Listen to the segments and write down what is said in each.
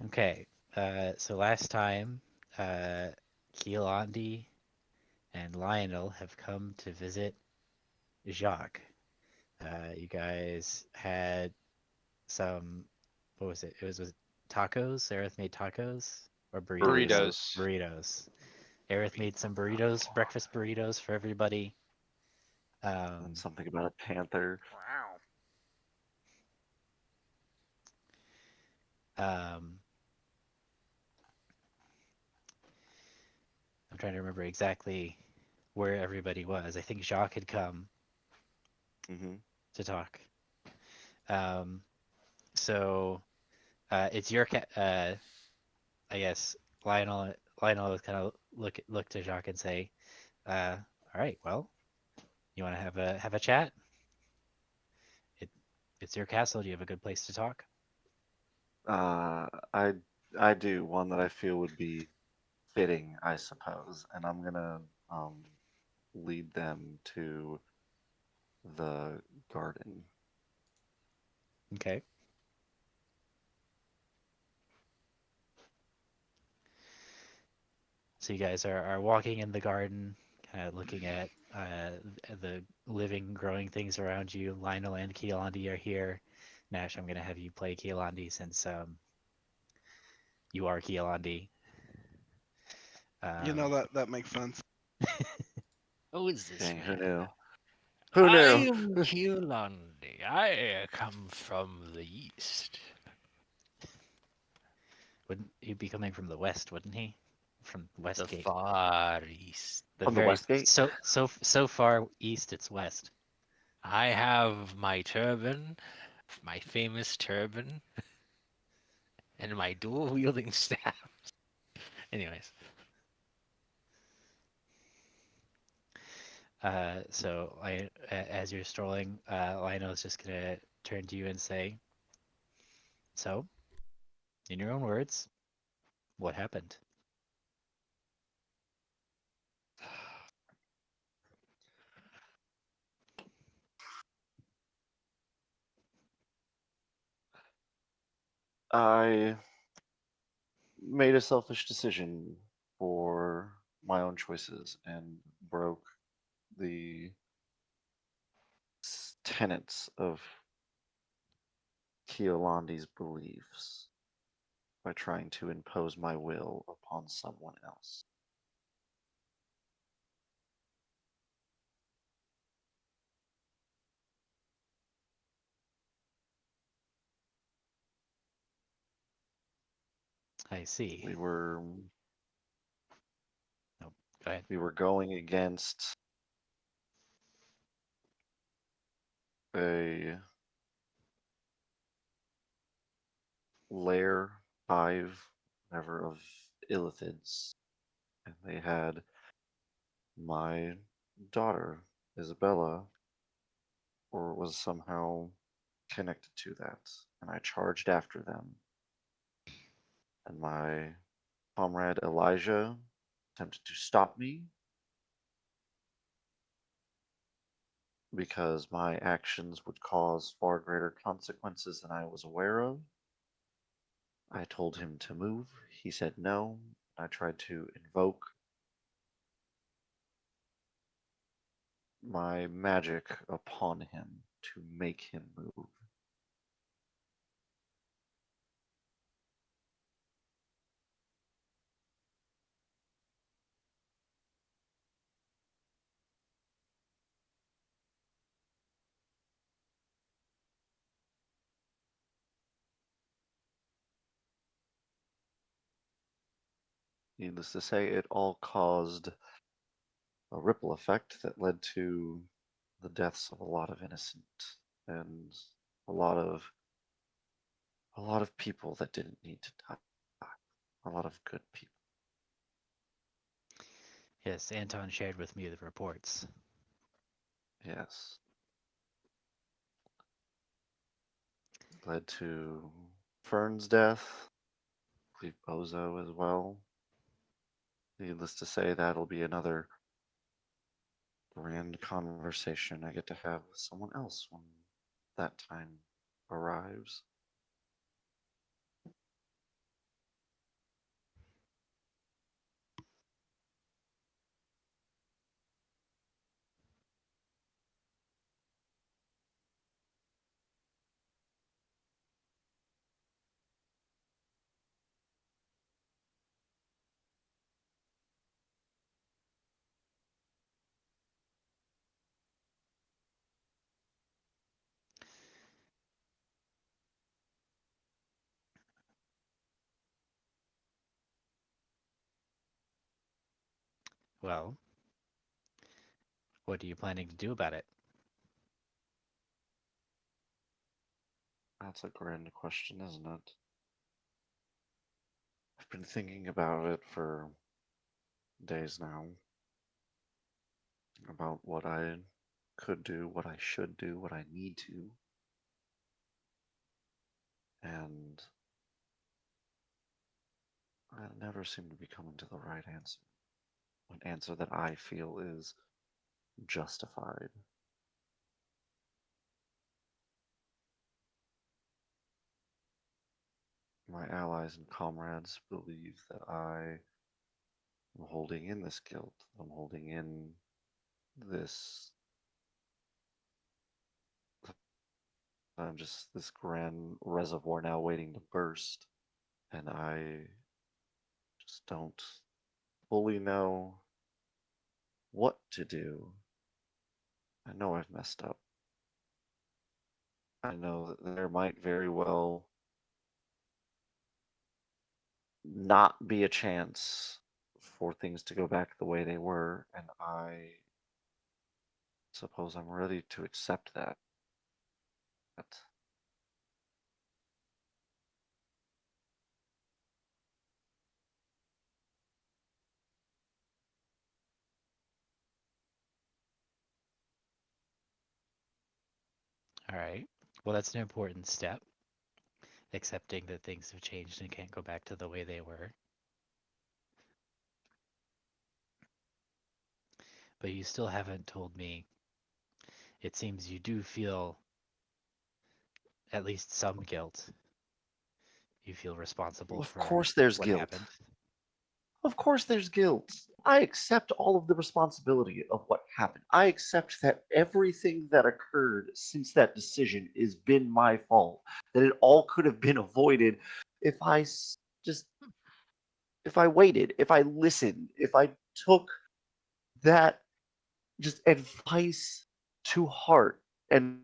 Okay. So last time, uh, Keelandi and Lionel have come to visit Jacques. You guys had some, what was it? Was tacos? Aerith made tacos or burritos? Burritos. Burritos. Burritos. Aerith made some burritos, breakfast burritos for everybody. And Um, something about a panther. Wow. um, I'm trying to remember exactly where everybody was. I think Jacques had come Hmm. to talk. Um, so it's your I guess Lionel would kind of look to Jacques and say, "All right, well, you want to have a chat? It it's your castle. Do you have a good place to talk?" Uh, I I do one that I feel would be fitting, I suppose, and I'm gonna um, lead them to the garden. Okay. So you guys are walking in the garden, kind of looking at the living, growing things around you. Lionel and Keelandi are here. Nash, I'm gonna have you play Keelandi since you are Keelandi. You know Um, that makes sense. Who is this Dang, who man? knew? Who knew? I'm Hulandi. I come from the east. wouldn't he be coming from the west? Wouldn't he? From The Westgate, far east. the From the very West Gate? so far east. It's west. I have my turban, my famous turban, and my dual wielding staff. Anyways, So as you're strolling, Lionel's just gonna turn to you and say, "So, in your own words, what happened?" I made a selfish decision for my own choices and broke the tenets of Keolandi's beliefs by trying to impose my will upon someone else. I see. We were Nope. Go ahead. we were going against a lair hive, whatever, of illithids, and they had my daughter Isabella, or was somehow connected to that, and I charged after them. And my comrade Elijah attempted to stop me because my actions would cause far greater consequences than I was aware of. I told him to move. He said no. I tried to invoke my magic upon him to make him move. Needless to say, it all caused a ripple effect that led to the deaths of a lot of innocent and a lot of a lot of people that didn't need to die. A lot of good people. Yes, Anton shared with me the reports. Yes. Led to Fern's death, I believe Bozo as well. Needless to say, that'll be another grand conversation I get to have with someone else when that time arrives. Well, what are you planning to do about it? That's a grand question, isn't it? I've been thinking about it for days now, about what I could do, what I should do, what I need to, and I never seem to be coming to the right answer. An answer that I feel is justified. My allies and comrades believe that I am holding in this guilt. I'm holding in this. I'm just this grand reservoir now waiting to burst. And I just don't fully know what to do. I know I've messed up. I know that there might very well not be a chance for things to go back the way they were, and I suppose I'm ready to accept that. All right. Well, that's an important step, accepting that things have changed and can't go back to the way they were. But you still haven't told me. It seems you do feel at least some guilt. You feel responsible Well, of for course there's what guilt. happened. Of course there's guilt. I accept all of the responsibility of what happened. I accept that everything that occurred since that decision has been my fault. That it all could have been avoided if just if I waited, if I listened, if I took that just advice to heart and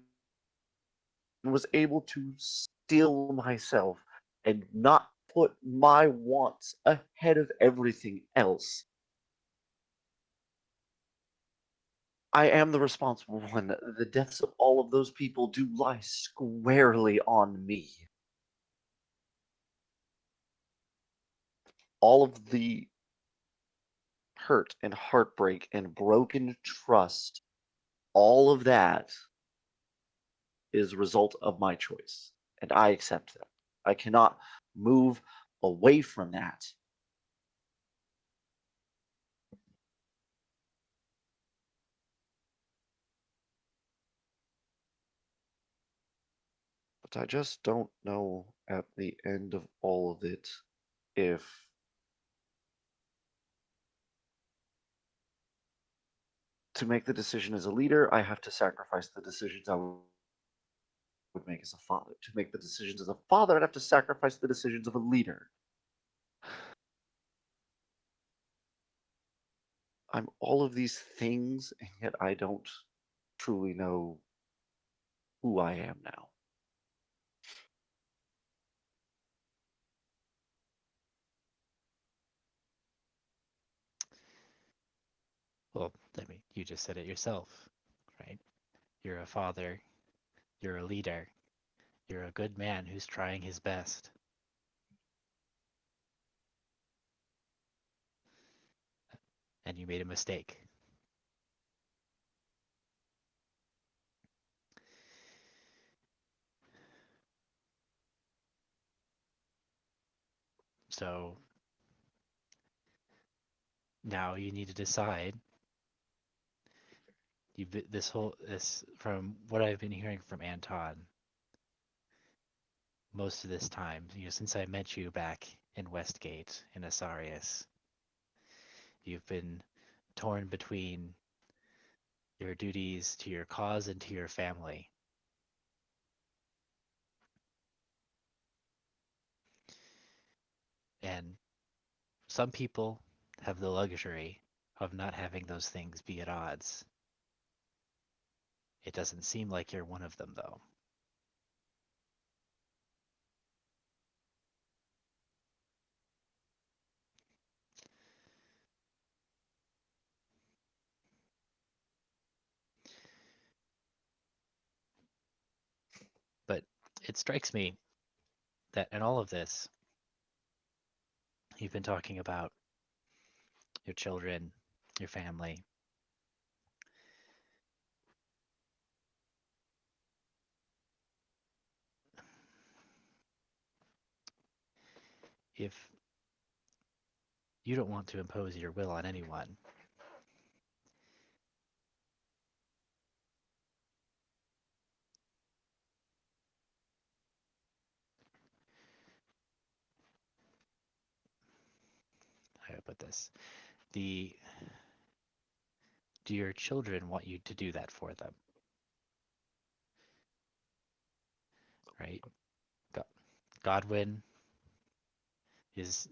was able to still myself and not put my wants ahead of everything else. I am the responsible one. The deaths of all of those people do lie squarely on me. All of the hurt and heartbreak and broken trust, all of that is a result of my choice. And I accept that. I cannot move away from that. But I just don't know at the end of all of it if to make the decision as a leader, I have to sacrifice the decisions I would make as a father. To make the decisions as a father, I'd have to sacrifice the decisions of a leader. I'm all of these things, and yet I don't truly know who I am now. Well, I mean, you just said it yourself, right? You're a father, you're a leader, you're a good man who's trying his best. And you made a mistake. So now you need to decide. This from what I've been hearing from Anton most of this time, since I met you back in Westgate in Asarius, you've been torn between your duties to your cause and to your family. And some people have the luxury of not having those things be at odds. It doesn't seem like you're one of them, though. it strikes me that in all of this, you've been talking about your children, your family. If you don't want to impose your will on anyone, how do I put this? The Do your children want you to do that for them? Right? Godwin is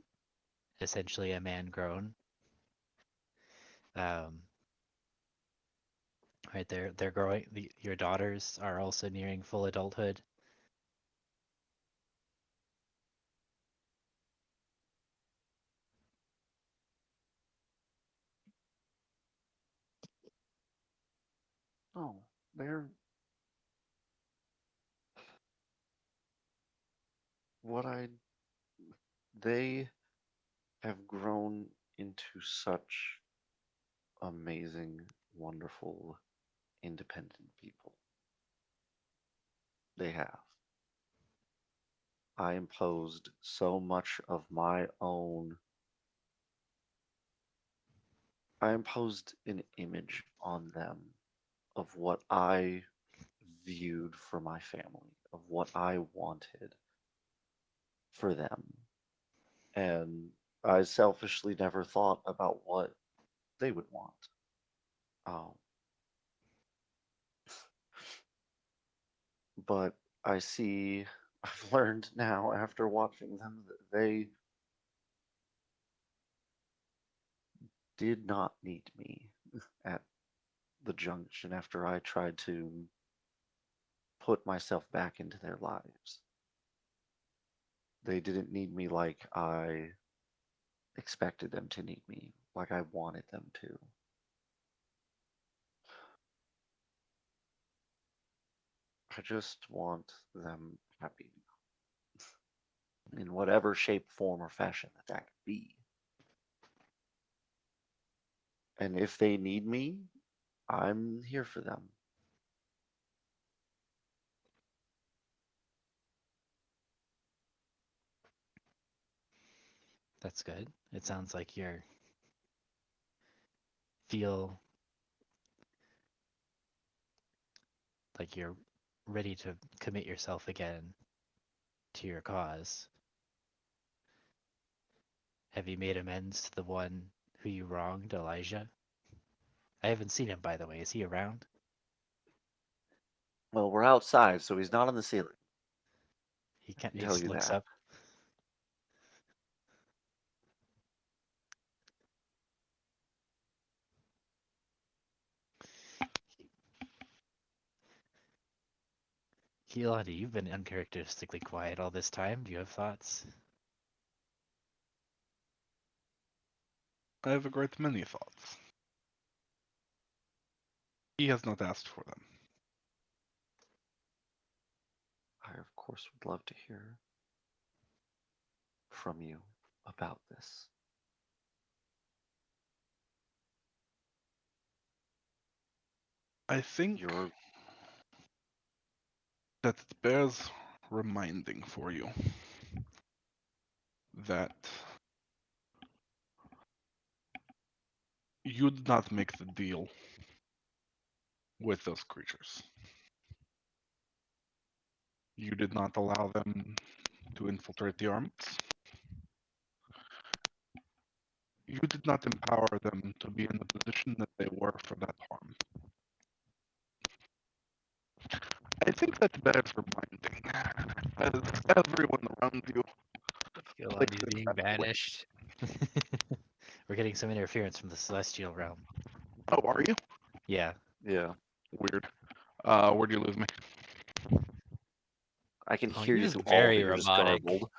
essentially a man grown. Um, right, they're growing. Your daughters are also nearing full adulthood. Oh, they're what I they have grown into such amazing, wonderful, independent people. They have. I imposed so much of my own. I imposed an image on them of what I viewed for my family, of what I wanted for them. And I selfishly never thought about what they would want. Um, but I see, I've learned now after watching them that they did not need me at the junction after I tried to put myself back into their lives. They didn't need me like I expected them to need me, like I wanted them to. I just want them happy in whatever shape, form, or fashion that could be. And if they need me, I'm here for them. That's good. It sounds like you're feel like you're ready to commit yourself again to your cause. Have you made amends to the one who you wronged, Elijah? I haven't seen him, by the way. Is he around? Well, we're outside, so he's not on the ceiling. He I can't. can He tell just you looks that. up. Keelani, you've been uncharacteristically quiet all this time. Do you have thoughts? I have a great many thoughts. He has not asked for them. I, of course, would love to hear from you about this. I think You're that it bears reminding for you that you did not make the deal with those creatures. You did not allow them to infiltrate the armies. You did not empower them to be in the position that they were for that harm. I think that bears reminding, as everyone around you clicks Kehlani's being emphatically. banished. We're getting some interference from the celestial realm. Oh, are you? Yeah. yeah. Weird. Where do you lose me? I can Oh, hear you're you just through all of very it. You're just robotic. garbled.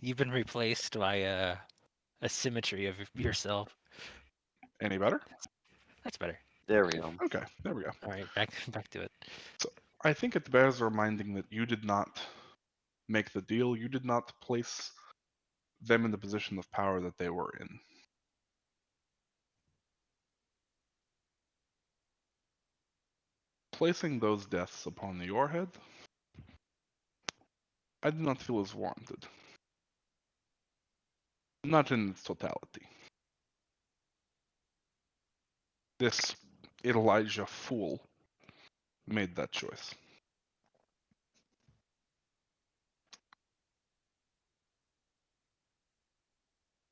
You've been replaced by a symmetry of yourself. Any better? That's better. There we go. Okay, there we go. All right, back back to it. So I think it bears reminding that you did not make the deal. You did not place them in the position of power that they were in. Placing those deaths upon your head, I do not feel is warranted. Not in its totality. This Elijah fool made that choice.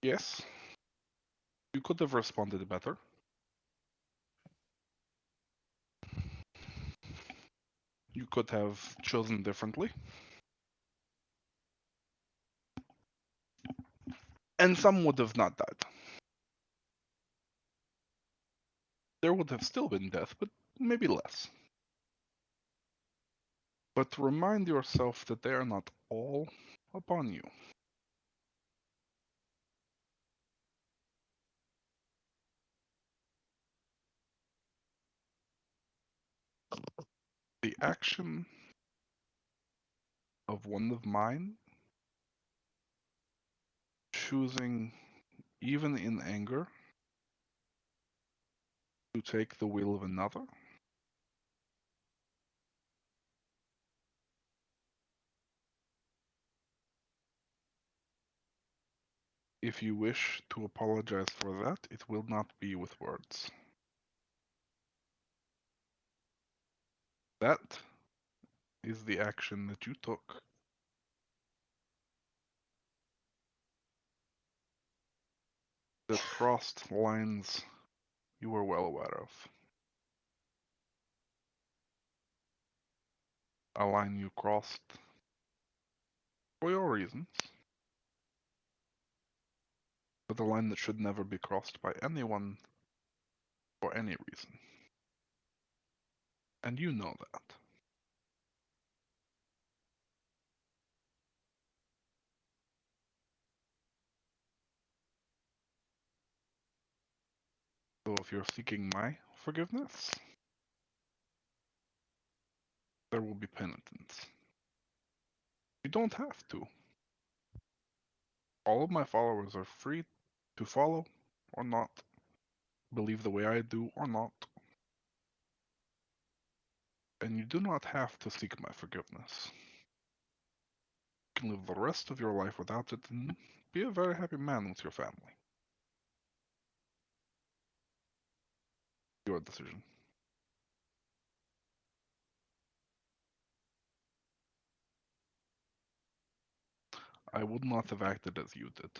Yes, you could have responded better. You could have chosen differently. And some would have not died. There would have still been death, but maybe less. But remind yourself that they are not all upon you. The action of one of mine, choosing, even in anger, to take the will of another, if you wish to apologize for that, it will not be with words. That is the action that you took. That crossed lines you were well aware of. A line you crossed for your reasons, but a line that should never be crossed by anyone for any reason. And you know that. So if you're seeking my forgiveness, there will be penitence. You don't have to. All of my followers are free to follow or not, believe the way I do or not. And you do not have to seek my forgiveness. You can live the rest of your life without it and be a very happy man with your family. Your decision. I would not have acted as you did.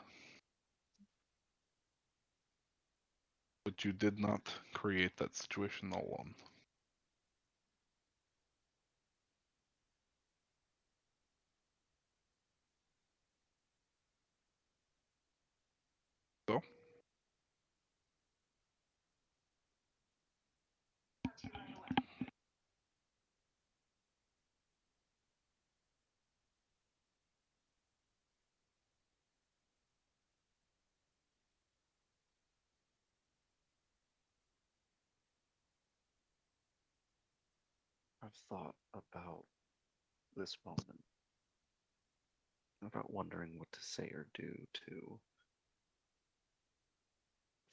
But you did not create that situation alone. So, I've thought about this moment, about wondering what to say or do to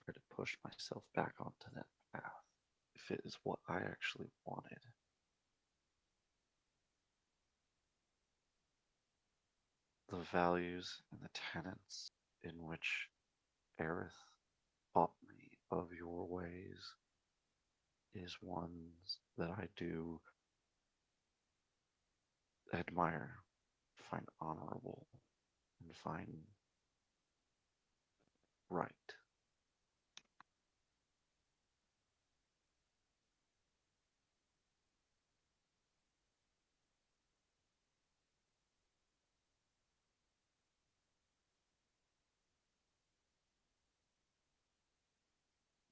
try to push myself back onto that path, if it is what I actually wanted. The values and the tenets in which Aerith taught me of your ways is ones that I do admire, find honorable, and find right.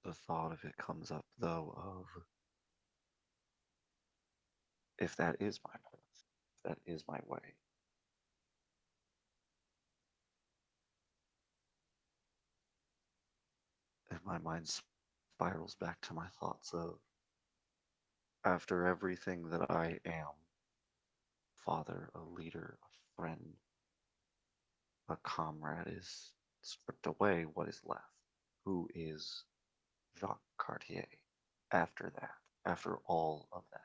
The thought of it comes up, though, of if that is my path, if that is my way, and my mind spirals back to my thoughts of after everything that I am, father, a leader, a friend, a comrade is stripped away, what is left? Who is Jacques Cartier after that, after all of that?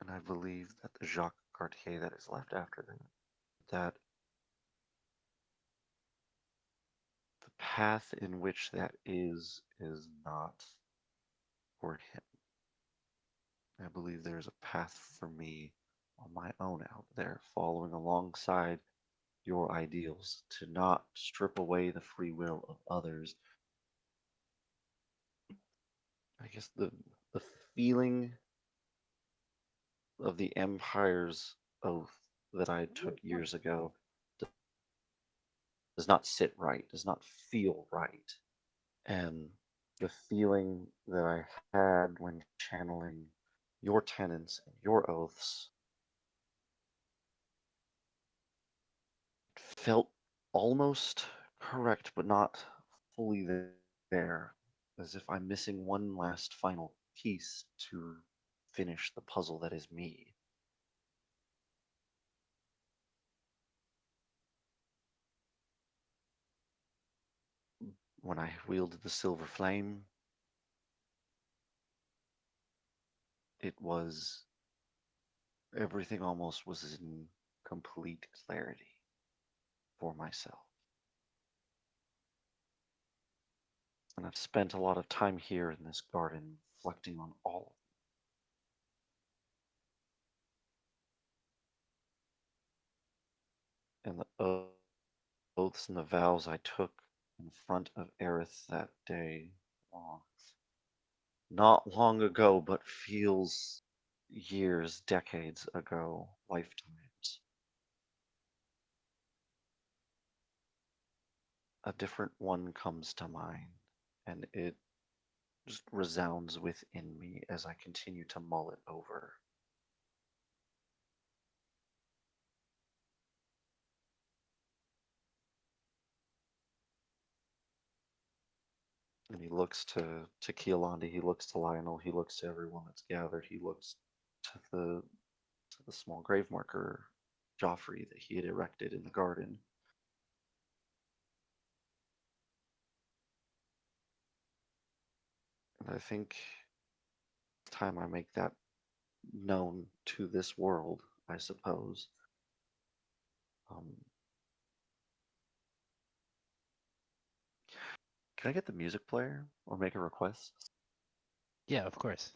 And I believe that the Jacques Cartier that is left after that the path in which that is not for him. I believe there's a path for me on my own out there, following alongside your ideals, to not strip away the free will of others. I guess the feeling of the Empire's oath that I took years ago does not sit right, does not feel right. And the feeling that I had when channeling your tenets and your oaths felt almost correct, but not fully there, as if I'm missing one last final piece to finish the puzzle that is me. When I wielded the silver flame, it was everything almost was in complete clarity for myself. And I've spent a lot of time here in this garden reflecting on all of them. And the oaths and the vows I took in front of Aerith that day, long, not long ago, but feels years, decades ago, lifetimes. A different one comes to mind, and it just resounds within me as I continue to mull it over. And he looks to Keelandi, he looks to Lionel, he looks to everyone that's gathered, he looks to the small grave marker, Joffrey, that he had erected in the garden. And I think it's time I make that known to this world, I suppose. Um, can I get the music player or make a request? Yeah, of course.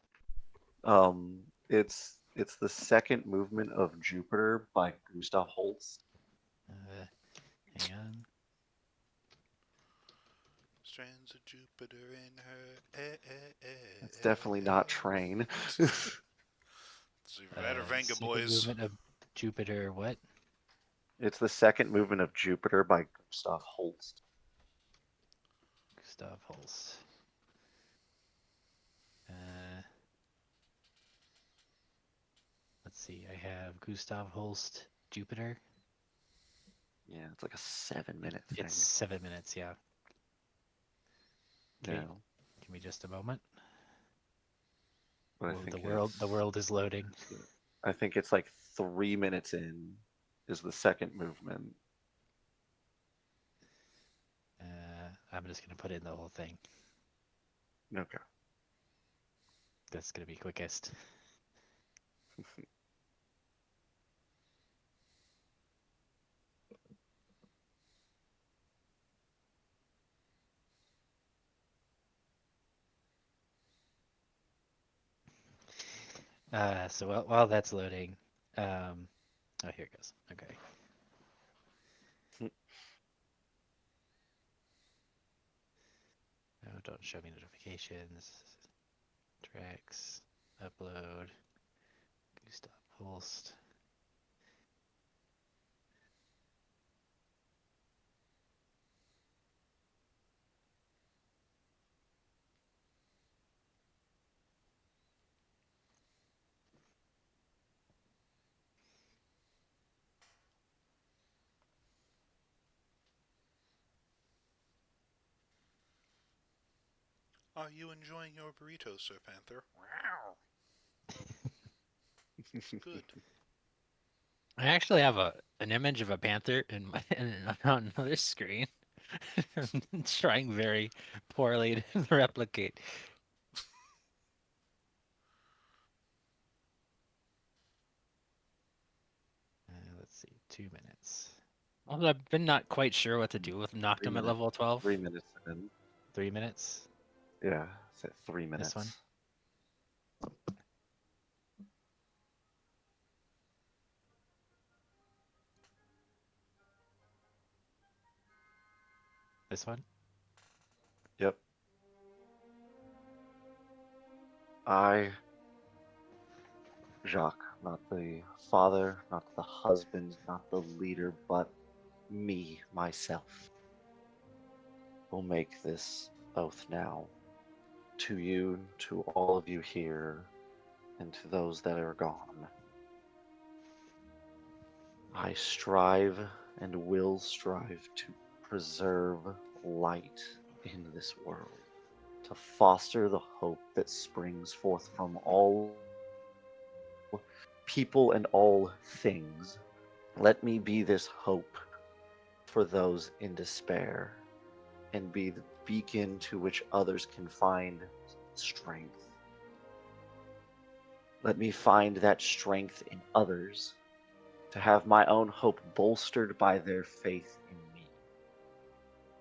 It's the second movement of Jupiter by Gustav Holst. Uh, Hang on. Strands of Jupiter in her. It's definitely not Train. It's the Venga Second Boys. movement of Jupiter. What? It's the second movement of Jupiter by Gustav Holst. Gustav Holst. Let's see. I have Gustav Holst, Jupiter. Yeah, it's like a 7-minute thing. It's 7 minutes. Yeah. Okay. Yeah, Give me just a moment. but I Oh, think the world is loading. I think it's like 3 minutes in is the second movement. I'm just gonna put in the whole thing. Okay. That's gonna be quickest. So while that's loading, oh, here it goes. Okay. Oh, don't show me notifications. Tracks, upload, Gustav Holst. Are you enjoying your burrito, Sir Panther? Wow. It's good. I actually have an image of a panther in my on another screen. I'm trying very poorly to replicate. Let's see, 2 minutes, Although I've been not quite sure what to do with knocked 3 him at minutes. level 12. 3 minutes in. 3 minutes. Yeah, it's at 3 This one? minutes. This one? Yep. I, Jacques, not the father, not the husband, not the leader, but me, myself, will make this oath now. To you, to all of you here, and to those that are gone. I strive and will strive to preserve light in this world, to foster the hope that springs forth from all people and all things. Let me be this hope for those in despair and be the beacon to which others can find strength. Let me find that strength in others, to have my own hope bolstered by their faith in me,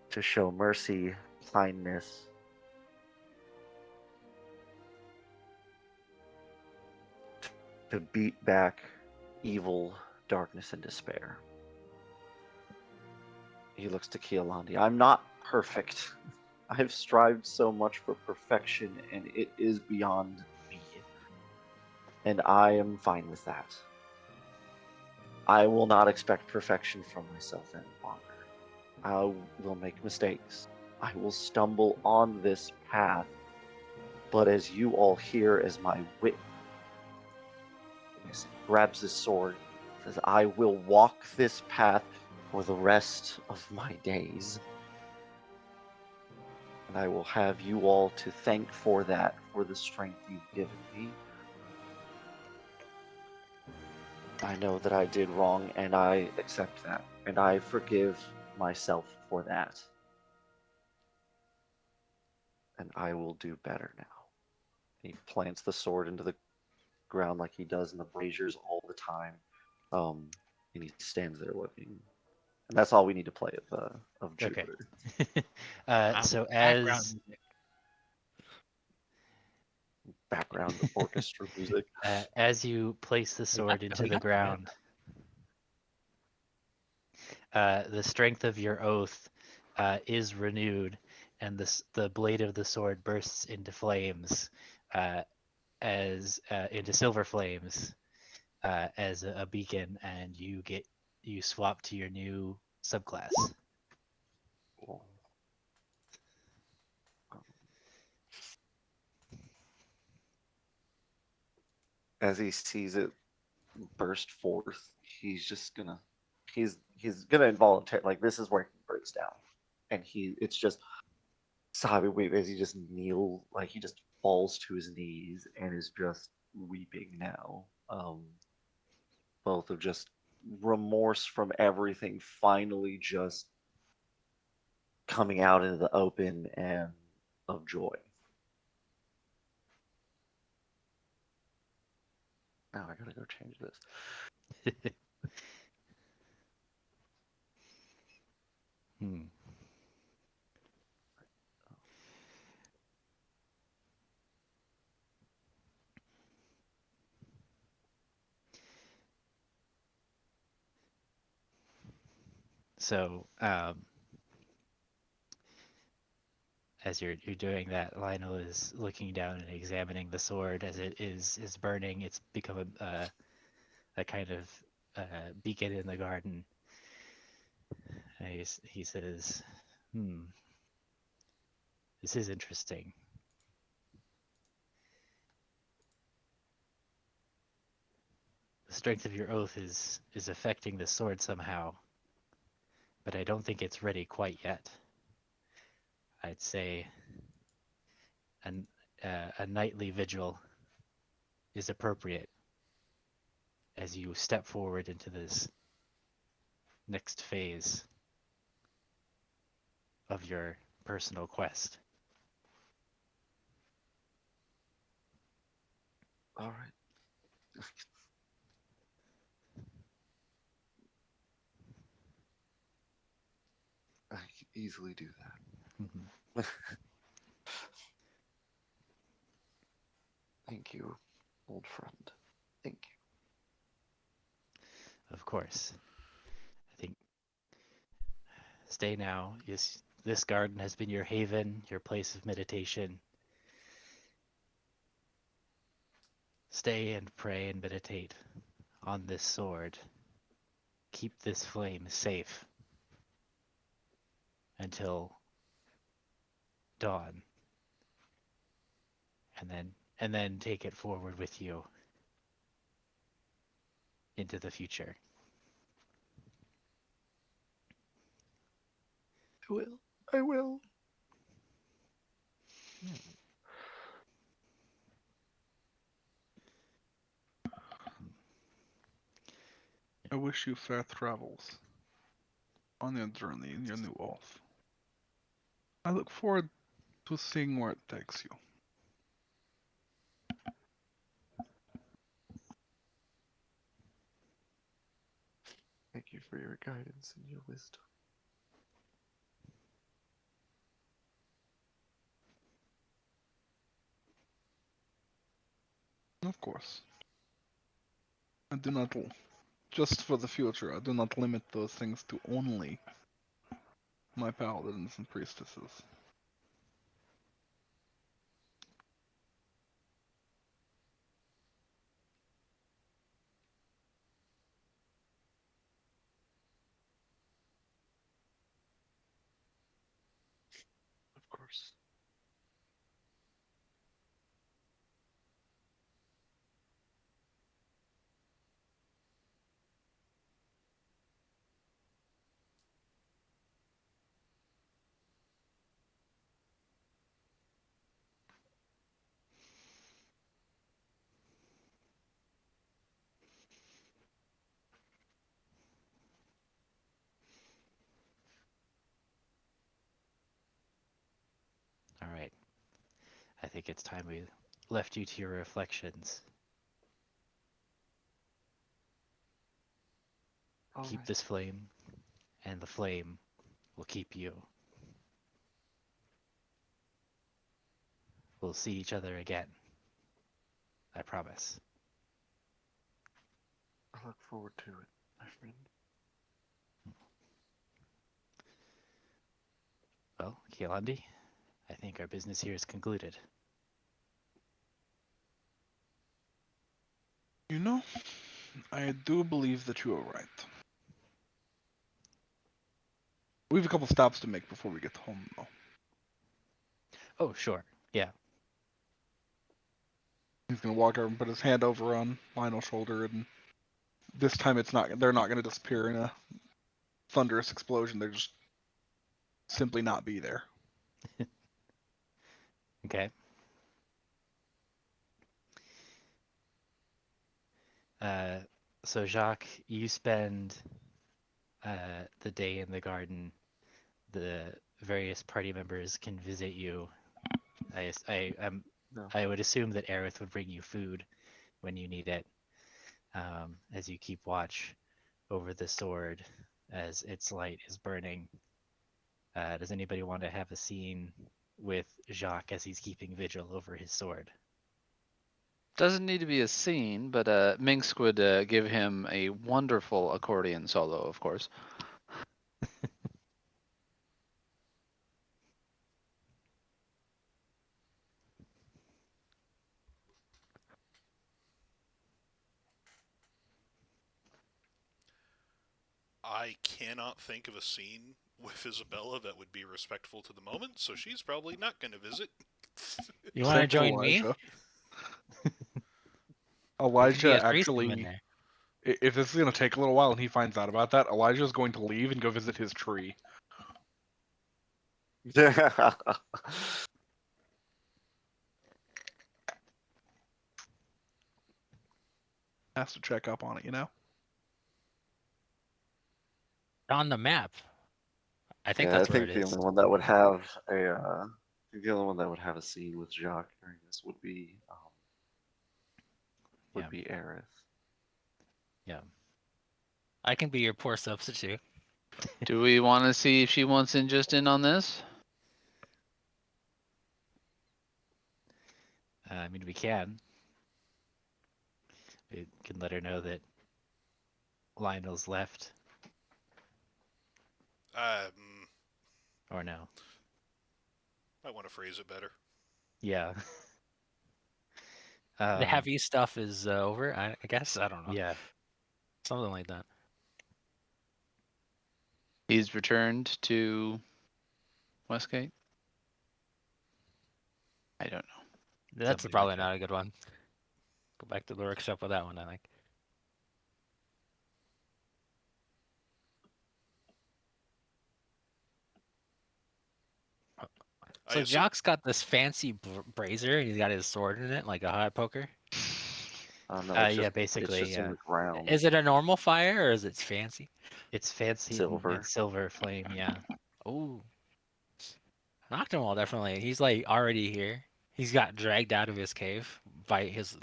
to show mercy, kindness, to beat back evil, darkness, and despair. He looks to Keolandi. I'm not perfect. I've strived so much for perfection, and it is beyond me. And I am fine with that. I will not expect perfection from myself any longer. I will make mistakes. I will stumble on this path, but as you all hear as my witness, grabs his sword, says, I will walk this path for the rest of my days. And I will have you all to thank for that, for the strength you've given me. I know that I did wrong, and I accept that. And I forgive myself for that. And I will do better now. He plants the sword into the ground like he does in the braziers all the time. And he stands there looking. And that's all we need to play of Okay. Jupiter. So Background as music. Background orchestra music. as you place the sword into the ground, the strength of your oath is renewed, and the blade of the sword bursts into flames, as into silver flames, as a beacon, and you swap to your new subclass. Cool. As he sees it burst forth, he's gonna involuntarily, like, this is where he breaks down, and it's just sobbing as he just like he just falls to his knees and is just weeping now. Both of just remorse from everything finally just coming out into the open, and of joy. Now I gotta go change this. Hmm. So, as you're doing that, Lionel is looking down and examining the sword as it is burning. It's become a kind of beacon in the garden. And he says, "Hmm, this is interesting. The strength of your oath is affecting the sword somehow, but I don't think it's ready quite yet. I'd say an a nightly vigil is appropriate. as you step forward into this next phase of your personal quest. All right. I can easily do Mhm. that. Thank you, old friend. Thank you. Of course. I think stay now. This garden has been your haven, your place of meditation. Stay and pray and meditate on this sword. Keep this flame safe until dawn, and then take it forward with you into the future. I will. I will. I wish you fair travels on your journey in your new oath. I look forward to seeing where it takes you. Thank you for your guidance and your wisdom. Of course. I do not, just for the future, I do not limit those things to only my paladins and priestesses. Of course. All right. I think it's time we left you to your reflections. All Keep right. this flame, and the flame will keep you. We'll see each other again. I promise. I look forward to it, my friend. Well, Kielandi, I think our business here is concluded. You know, I do believe that you are right. We have a couple stops to make before we get home, though. Oh, sure. Yeah. He's gonna walk over and put his hand over on Lionel's shoulder, and this time it's not. They're not gonna disappear in a thunderous explosion. They're just simply not be there. Okay. Uh, so Jacques, you spend the day in the garden. The various party members can visit you. No. I would assume that Aerith would bring you food when you need it, as you keep watch over the sword as its light is burning. Does anybody want to have a scene with Jacques as he's keeping vigil over his sword? Doesn't need to be a scene, but Minx would give him a wonderful accordion solo, of course. I cannot think of a scene with Isabella that would be respectful to the moment, so she's probably not going to visit. You want to Except join me? Elijah. You could be Elijah a threesome in actually, there. if this is gonna take a little while and he finds out about that, Elijah is going to leave and go visit his tree. Yeah. has to check up on it, you know? On the map. I think Yeah, I that's where it think the is. only one that would have a, I think the only one that would have a scene with Jacques during this would be Yeah. Aerith. Yeah. I can be your poor substitute. Do we want to see if she wants in just in on this? I mean, we can. We can let her know that Lionel's left, or no. I want to phrase it better. Yeah. The heavy stuff is over, I guess. I don't know. Yeah. Something like that. He's returned to Westgate. I don't know. That's Something probably like that. not a good one. Go back to the workshop with that one, I think. I So assume- Jacques got this fancy brazier, and he's got his sword in it, like a hot poker. No, Yeah, it's just, basically, it's just in yeah. the ground. Is it a normal fire, or is it fancy? It's fancy Silver. and silver flame, yeah. Oh, Noctimal definitely. He's like already here. He's got dragged out of his cave by his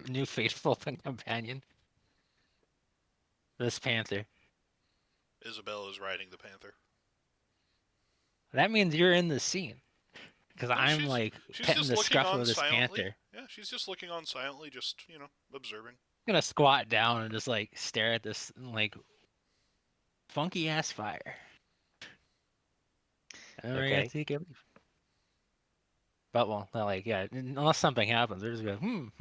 new faithful companion, this panther. Isabella is riding the panther. That means you're in the scene, because No, I'm like she's petting just the looking scruff on of this silently. panther. Yeah, she's just looking on silently, just observing. I'm gonna squat down and just like stare at this like funky ass fire. And then we're gonna Okay. take it. But well, not like yeah, unless something happens, they're just going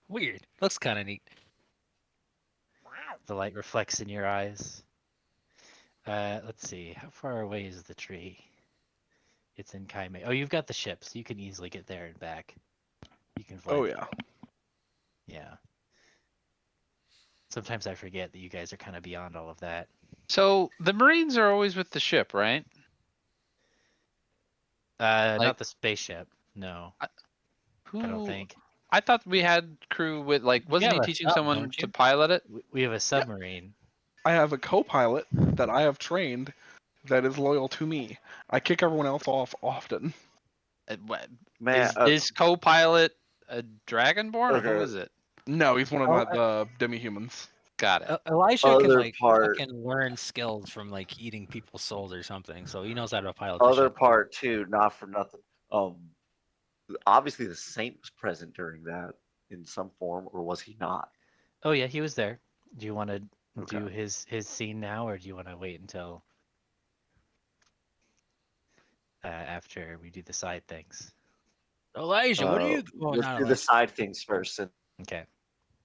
weird. Looks kind of neat. The light reflects in your eyes. Let's see. How far away is the tree? It's in Kaime. Oh, you've got the ship, so you can easily get there and back. You can fly. Oh, yeah. Yeah. Sometimes I forget that you guys are kind of beyond all of that. So the Marines are always with the ship, right? Like- Not the spaceship. No, Who? I don't think. I thought we had crew with like. Wasn't he have a teaching sub, someone don't to you? pilot it? We have a submarine. I have a co-pilot that I have trained that is loyal to me. I kick everyone else off often. Man, Is this co-pilot a Dragonborn? Who okay. is it? No, he's one of Oh, the demi-humans. Got it. Elijah can Other like part- fucking learn skills from like eating people's souls or something, so he knows how to pilot the Other ship. part too, not for nothing. Obviously the Saint was present during that in some form, or was he not? Oh yeah, he was there. Do you want to Okay. do his scene now, or do you want to wait until after we do the side things? Elijah, what are you? Oh, Let's not do the Elijah. side things first, and Okay.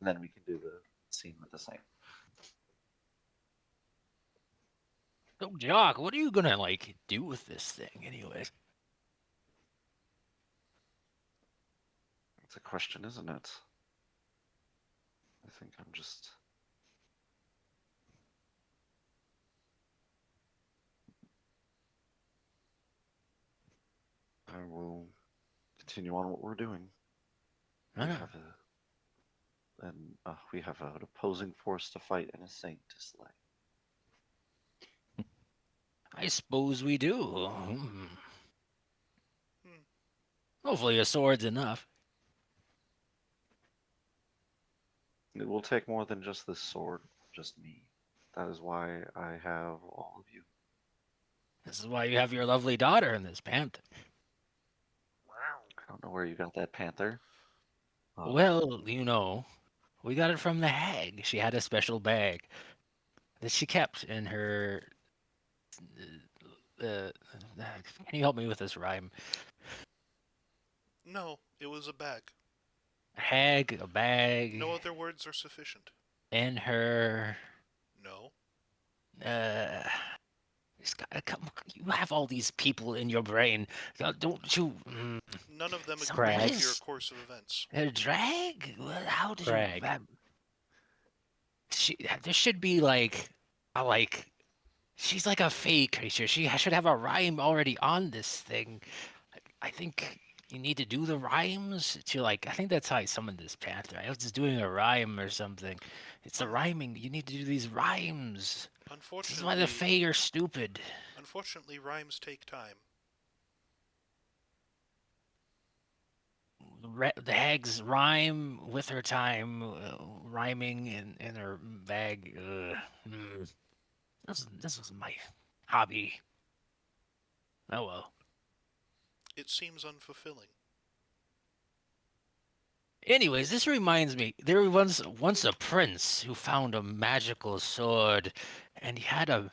then we can do the scene with the Saint. So, Jacques, what are you gonna like do with this thing, anyways? That's a question, isn't it? I think I'm just. I will continue on what we're doing. We Ah. have we have an opposing force to fight and a saint to slay. I suppose we do. Hmm. Hmm. Hopefully, a sword's enough. It will take more than just this sword, just me. That is why I have all of you. This is why you have your lovely daughter in this panther. I don't know where you got that panther. Well, you know, we got it from the hag. She had a special bag that she kept in her. Can you help me with this rhyme? No, it was a bag. Hag, a bag, No other words are sufficient. in her. No. It's gotta come. You have all these people in your brain. Don't you? None of them Some agree with is- your course of events. A drag? How did Drag. there should be like a like. She's like a fey creature. She should have a rhyme already on this thing. I think You need to do the rhymes to like. I think that's how I summoned this panther. I was just doing a rhyme or something. It's the rhyming. You need to do these rhymes. This is why the Unfortunately, Fae are stupid. unfortunately, rhymes take time. The hags rhyme with her time, rhyming in her bag. This was my hobby. Oh well. It seems unfulfilling. Anyways, this reminds me. There was once a prince who found a magical sword, and he had a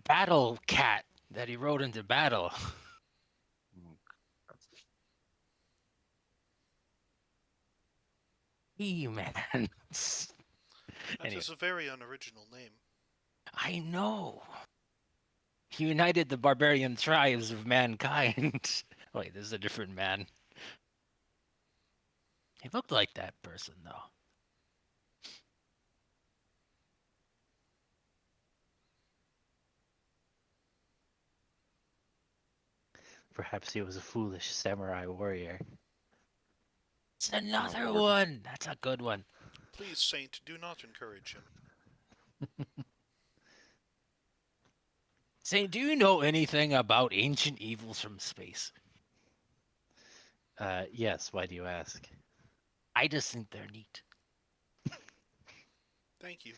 battle cat that he rode into battle. Mm, Man. That Anyway, is a very unoriginal name. I know. He united the barbarian tribes of mankind. Wait, this is a different man. He looked like that person, though. Perhaps he was a foolish samurai warrior. It's another warden. one. That's a good one. Please, Saint, do not encourage him. Say, do you know anything about ancient evils from space? Yes, why do you ask? I just think they're neat. Thank you.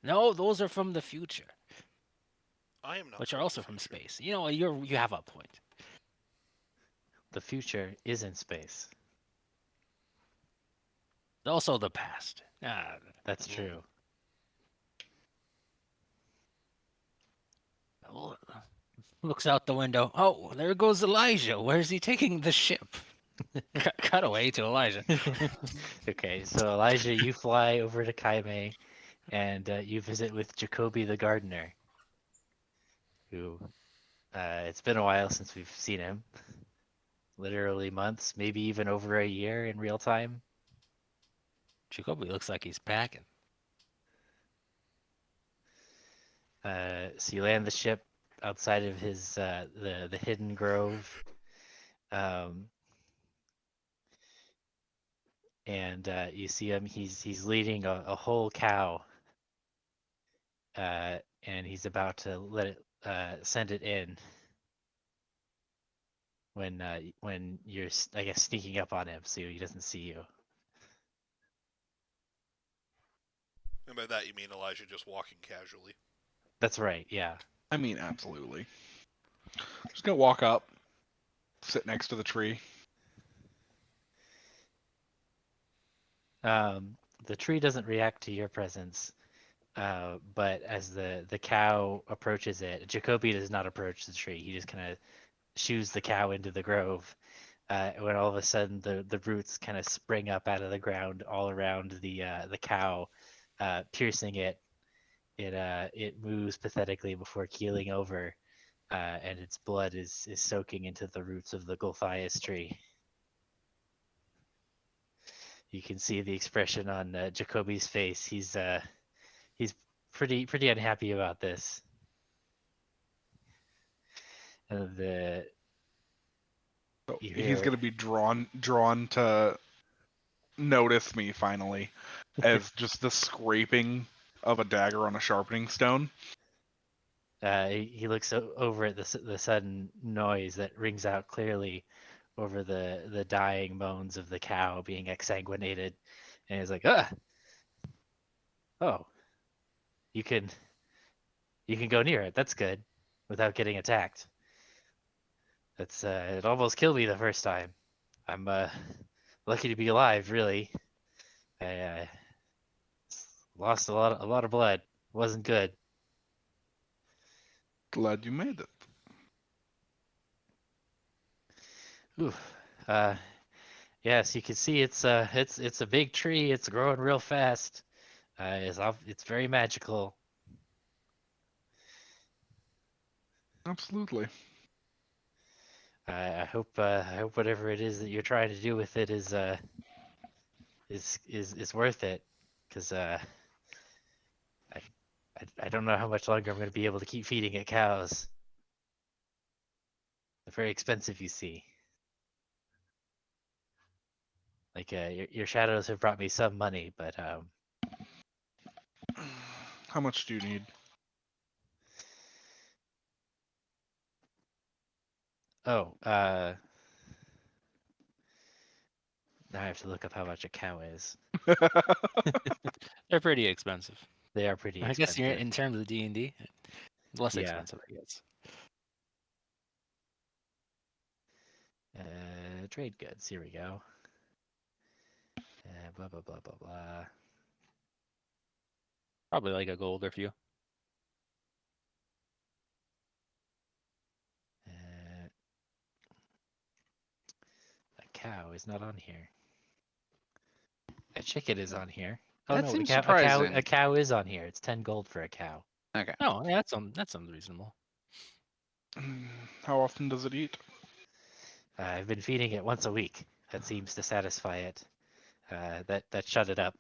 No, those are from the future, I am not which are from the also from future. space. You know, you have a point. The future is in space. Also the past. That's true. Oh, looks out the window. Oh, there goes Elijah. Where's he taking the ship? Cut away to Elijah. Okay, so Elijah, you fly over to Kaime, and you visit with Jacoby the gardener, who it's been a while since we've seen him. Literally months, maybe even over a year in real time. Jacoby looks like he's packing. So you land the ship outside of his the hidden grove, um, and you see him. He's leading a whole cow, and he's about to let it send it in when you're I guess sneaking up on him so he doesn't see you. And by that you mean Elijah just walking casually. That's right. Yeah. I mean, absolutely. Just gonna walk up, sit next to the tree. The tree doesn't react to your presence, but as the cow approaches it, Jacoby does not approach the tree. He just kind of shoos the cow into the grove. When all of a sudden the roots kind of spring up out of the ground all around the cow, piercing it. It moves pathetically before keeling over, and its blood is soaking into the roots of the Gulthias tree. You can see the expression on Jacoby's face. He's pretty unhappy about this. The So you he's hear gonna be drawn to notice me finally, as just the scraping of a dagger on a sharpening stone. he looks over at the sudden noise that rings out clearly over the dying moans of the cow being exsanguinated, and he's like, oh, you can go near it. That's good, without getting attacked. That's it almost killed me the first time. I'm lucky to be alive, really. I lost a lot of blood. Wasn't good. Glad you made it. Oof. Yes, you can see it's a big tree. It's growing real fast. It's very magical. Absolutely. I hope whatever it is that you're trying to do with it is worth it, because I, I don't know how much longer I'm going to be able to keep feeding it cows. They're very expensive, you see. Like your shadows have brought me some money, but How much do you need? oh, now I have to look up how much a cow is. They're pretty expensive. They are pretty I guess you're expensive. in terms of D&D, less Yeah. expensive, I guess. Trade goods. Here we go. Blah blah blah blah blah. Probably like a gold or few. A cow is not on here. A chicken is on here. Oh That no, seems a surprising. cow is on here. It's 10 gold for a cow. Okay. Oh, yeah, that sounds reasonable. How often does it eat? I've been feeding it once a week. That seems to satisfy it. That shut it up.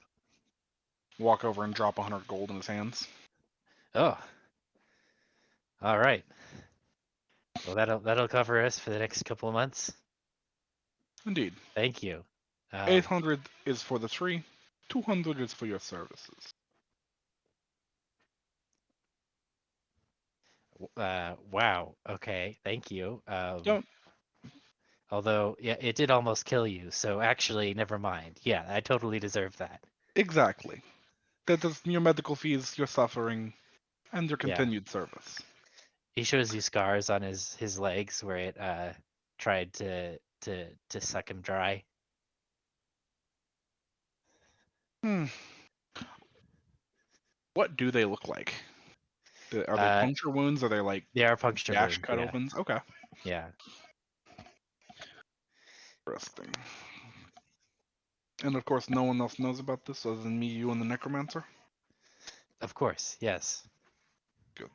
Walk over and drop 100 gold in his hands. Oh. All right. Well, that'll cover us for the next couple of months. Indeed. Thank you. 800 is for the tree. 200 is for your services. Wow. Okay. Thank you. Don't Although, yeah, it did almost kill you. So actually, never mind. Yeah, I totally deserve that. exactly. That is your medical fees, your suffering, and your Yeah. continued service. He shows you scars on his legs where it tried to suck him dry. Hmm. What do they look like? Are they puncture wounds? Are they like They are puncture gash wounds. cut Yeah. opens? Okay. Yeah. Interesting. And of course, no one else knows about this other than me, you, and the necromancer. Of course. Yes. Good.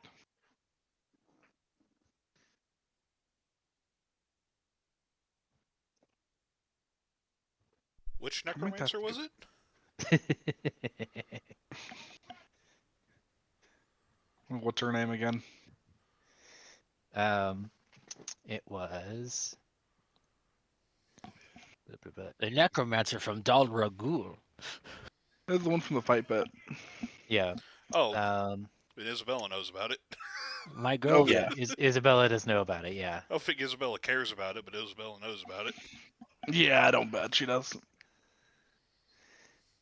Which I might have necromancer to was get- it? What's her name again? It was. The necromancer from Dal Ragul. There's the one from the fight pit. Yeah. Oh, Um. and Isabella knows about it. My Oh, girlfriend. yeah. Isabella does know about it. Yeah. I don't think Isabella cares about it, but Isabella knows about it. Yeah, I don't bet she does.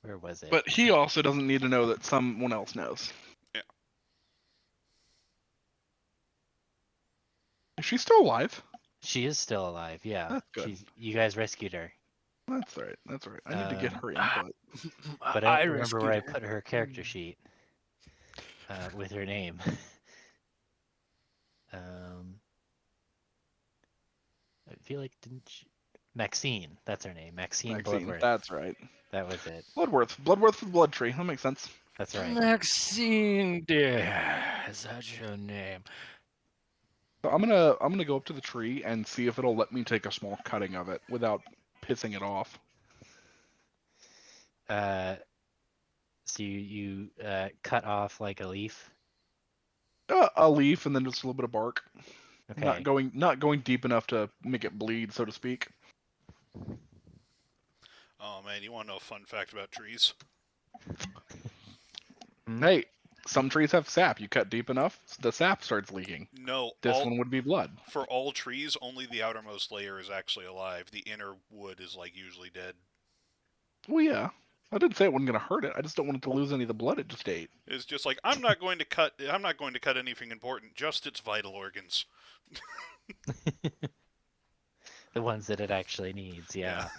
Where was it? But he also doesn't need to know that someone else knows. Yeah. Is she still alive? She is still alive. Yeah. That's good. You guys rescued her. That's right. That's right. I need to get her input. But I don't remember rescued where I her. put her character sheet with her name. I feel like didn't she... Maxine? That's her name. Maxine Bloodworth. That's right. That was it. Bloodworth. Bloodworth for the blood tree. That makes sense. That's right. Maxine, dear. Is that your name? So I'm gonna go up to the tree and see if it'll let me take a small cutting of it without pissing it off. So you cut off like a leaf. A leaf and then just a little bit of bark. Okay. Not going deep enough to make it bleed, so to speak. Oh man, you want to know a fun fact about trees? Hey, some trees have sap. You cut deep enough, the sap starts leaking. No, This one would be blood. for all trees, only the outermost layer is actually alive. The inner wood is like usually dead. Well, yeah. I didn't say it wasn't gonna hurt it. I just don't want it to lose any of the blood it just ate. It's just like I'm not going to cut anything important, just its vital organs. The ones that it actually needs. Yeah.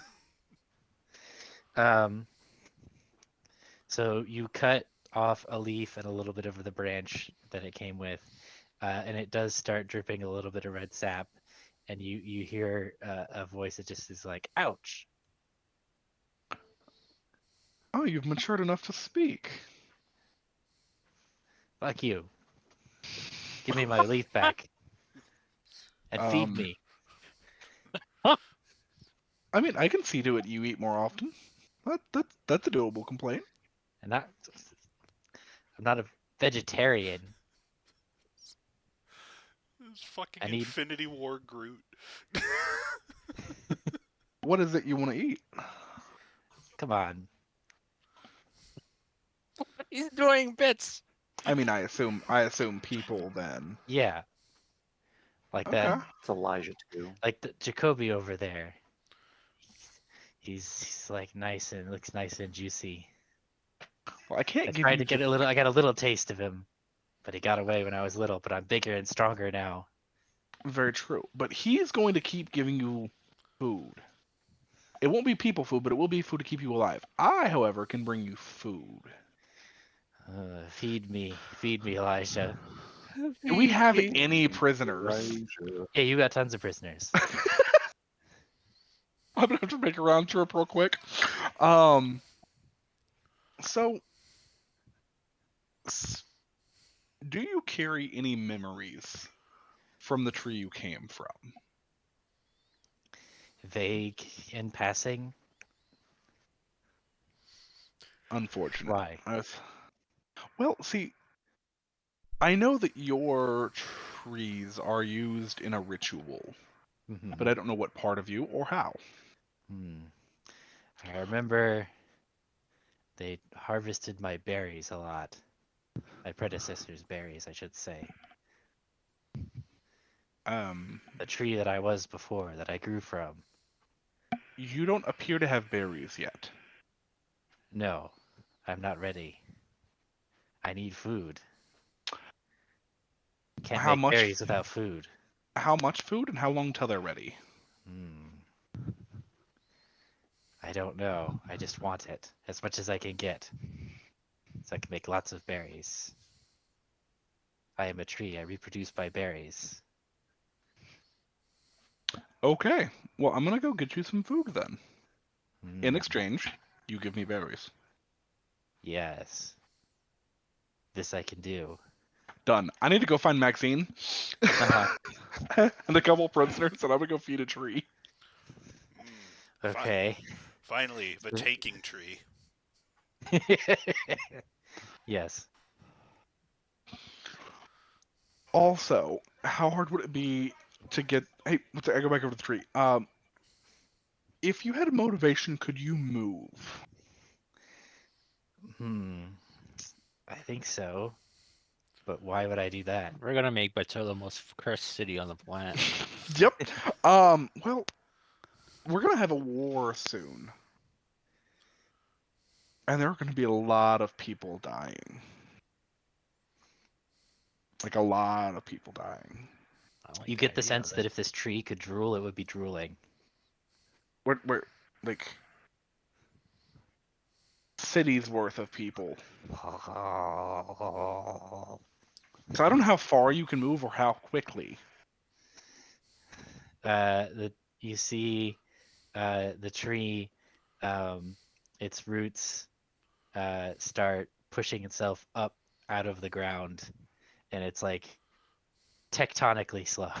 So you cut off a leaf and a little bit of the branch that it came with, and it does start dripping a little bit of red sap, and you hear a voice that just is like, "Ouch!" Oh, you've matured enough to speak. Fuck you. Give me my leaf back. And feed me. I mean, I can see to it you eat more often. That's a doable complaint. And I'm not a vegetarian. It's fucking I need- Infinity War Groot. What is it you want to eat? Come on. He's doing bits. I mean, I assume people then. Yeah. Like Okay. that. It's Elijah too. Like the Jacoby over there. He's like nice and looks nice and juicy. Well, I can't I give tried you to get a little. I got a little taste of him, but he got away when I was little. But I'm bigger and stronger now. Very true. But he's going to keep giving you food. It won't be people food, but it will be food to keep you alive. I, however, can bring you food. Feed me, Elijah. Do we have Feed me. any prisoners? Elijah. Yeah, you got tons of prisoners. I'm gonna have to make a round trip real quick. So, do you carry any memories from the tree you came from? Vague in passing. Unfortunate. Why? Well, see, I know that your trees are used in a ritual, Mhm. but I don't know what part of you or how. I remember they harvested my berries a lot. My predecessor's berries, I should say. The tree that I was before, that I grew from. You don't appear to have berries yet. No, I'm not ready. I need food. Can't How make much? berries without food. How much food and how long till they're ready? I don't know. I just want it as much as I can get, so I can make lots of berries. I am a tree. I reproduce by berries. Okay. Well, I'm gonna go get you some food then. In Mm, exchange, you give me berries. yes, this I can do. Done. I need to go find Maxine Uh-huh. and a couple prisoners, and I'm gonna go feed a tree. Okay. Finally, the taking tree. Yes. Also, how hard would it be to get? Hey, I go back over to the tree. If you had a motivation, could you move? I think so. But why would I do that? We're gonna make Bato the most cursed city on the planet. Yep. Well, we're gonna have a war soon, and there are gonna be a lot of people dying. Like a lot of people dying. I like You get the idea of sense it. that if this tree could drool, it would be drooling. We're like cities worth of people. So I don't know how far you can move or how quickly. You see the tree, its roots start pushing itself up out of the ground, and it's like tectonically slow.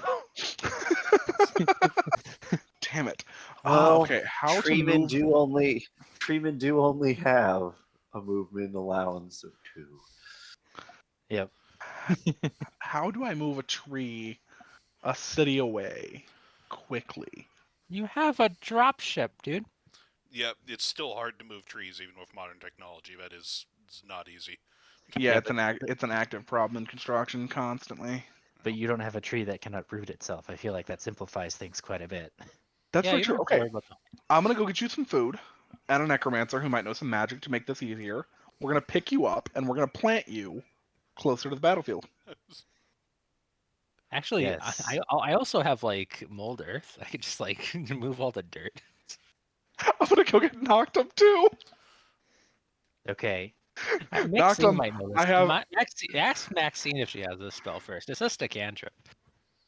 Damn it. Well, Okay, how to treemen move? do only have a movement allowance of 2. Yep. How do I move a tree a city away quickly? You have a drop ship, dude. Yeah, it's still hard to move trees even with modern technology. It's not easy. Yeah, Yeah, it's an active problem in construction constantly. But you don't have a tree that can uproot itself. I feel like that simplifies things quite a bit. That's Yeah, very you true. don't have to Okay, worry about that. I'm gonna go get you some food and a necromancer who might know some magic to make this easier. We're gonna pick you up and we're gonna plant you closer to the battlefield. Actually, Yes. I also have like mold earth. I could just like remove all the dirt. I'm gonna go get knocked up too. Okay. Knocked Maxine him. might know I this. have Ask Maxine if she has this spell first. It's just a cantrip.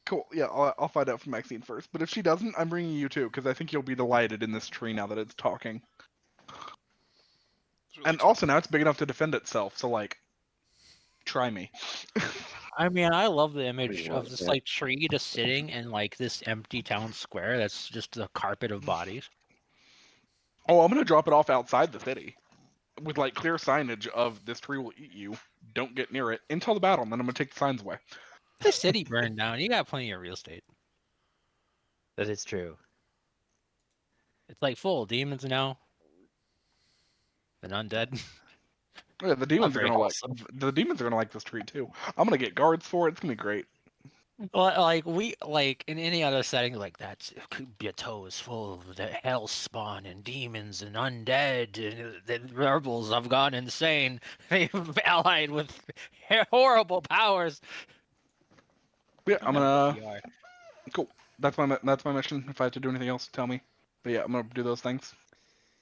cool. Yeah, I'll find out from Maxine first. But if she doesn't, I'm bringing you too because I think you'll be delighted in this tree now that it's talking. It's really And also now it's big enough to defend itself. So like, try me. I mean, I love the image Wait, of what? this Yeah. like tree just sitting in like this empty town square that's just a carpet of bodies. Oh, I'm gonna drop it off outside the city with like clear signage of this tree will eat you. Don't get near it until the battle, and then I'm gonna take the signs away. The city burned down. You got plenty of real estate. That is true. It's like full of demons now. And undead. Yeah, the demons are very gonna like wholesome. the demons are gonna like this tree too. I'm gonna get guards for it. It's gonna be great. Well, like in any other setting, like that Chateau is full of the hell spawn and demons and undead, and the rebels have gone insane. They've allied with horrible powers. Yeah, I'm gonna. PR. Cool. That's my mission. If I have to do anything else, tell me. But yeah, I'm gonna do those things.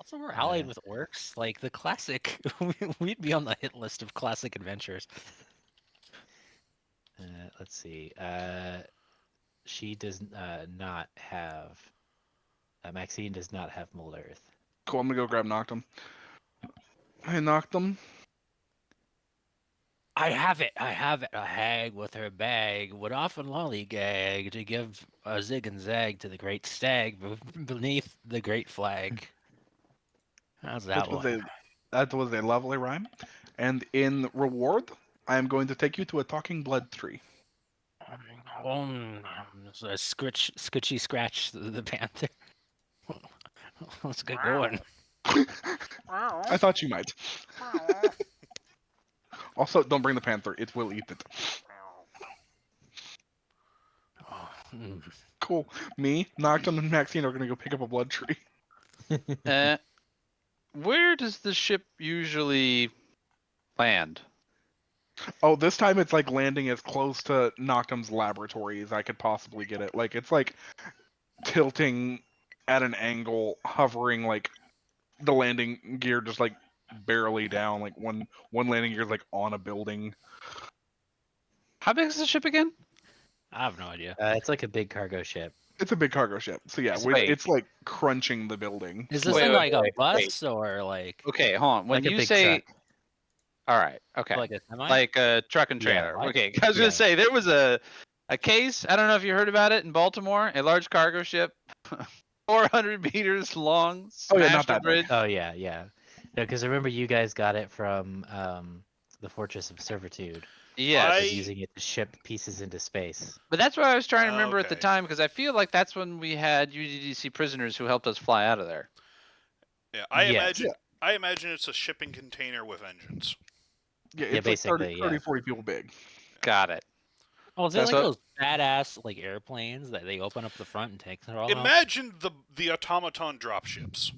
Also, we're allied with orcs. Like the classic, we'd be on the hit list of classic adventures. Let's see. She does not have. Maxine does not have mold earth. Cool. I'm gonna go grab Noctum. Hey, Noctum. I have it. I have it. A hag with her bag would often lollygag to give a zig and zag to the great stag beneath the great flag. How's that one? That was a lovely rhyme. And in reward, I am going to take you to a talking blood tree. It's a scritchy scratch the panther. Let's get going. I thought you might. Also, don't bring the panther. It will eat it. Cool. Me, Noctum, and Maxine are gonna go pick up a blood tree. Where does the ship usually land? Oh, this time it's like landing as close to Noctum's laboratory as I could possibly get it. Like it's like tilting at an angle, hovering like the landing gear just like barely down. Like one landing gear is like on a building. How big is the ship again? I have no idea. It's like a big cargo ship. It's a big cargo ship. So yeah, Wait. it's like crunching the building. Is this Wait, in wait, like a wait, bus or like Okay, hold on. When Like a you big say, truck. all right, okay, like a semi? like a truck and Yeah, trailer. what? Okay, I was Yeah. gonna say there was a case. I don't know if you heard about it in Baltimore. A large cargo ship, 400 meters long, Oh, yeah, not smashed a that big. bridge. Oh yeah, yeah. No, because remember you guys got it from the Fortress of Servitude. Yes, Was using it to ship pieces into space. but that's what I was trying to remember at the Okay. time because I feel like that's when we had UDDC prisoners who helped us fly out of there. Yeah, I Yes. imagine it's a shipping container with engines. Yeah, Yeah, it's like 30, basically, 30, yeah. 40 people big. Got it. Oh, is it That's like what- those badass like airplanes that they open up the front and take it all out? Imagine the automaton dropships.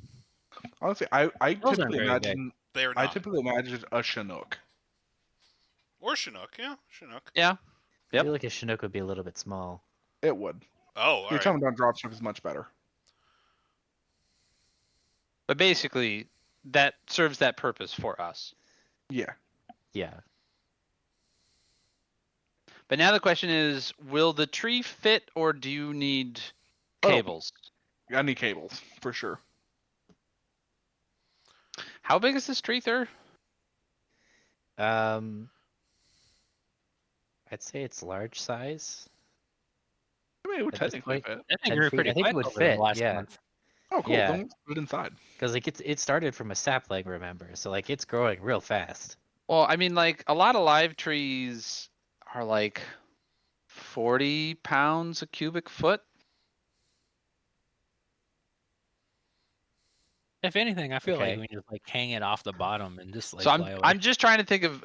Honestly, I Those aren't typically very big. imagine They are I not. typically imagine a Chinook. Or Chinook, yeah, Chinook. Yeah. I Yep. feel like a Chinook would be a little bit small. It would. Oh, all The right. automaton dropship is much better. But basically, that serves that purpose for us. Yeah. Yeah. But now the question is, will the tree fit or do you need Oh. cables? I need cables for sure. How big is this tree, Thur? I'd say it's large size. I mean, it would At this technically point- fit. I think 10 we were feet. pretty I think it quick would over the fit, last yeah. month. Oh, cool. Yeah. Then let's put it inside. Because like it started from a sapling, remember? So like it's growing real fast. Well, I mean, like a lot of live trees are like 40 pounds a cubic foot. If anything, I feel like Okay. we just like hang it off the bottom and just like So fly away. I'm just trying to think of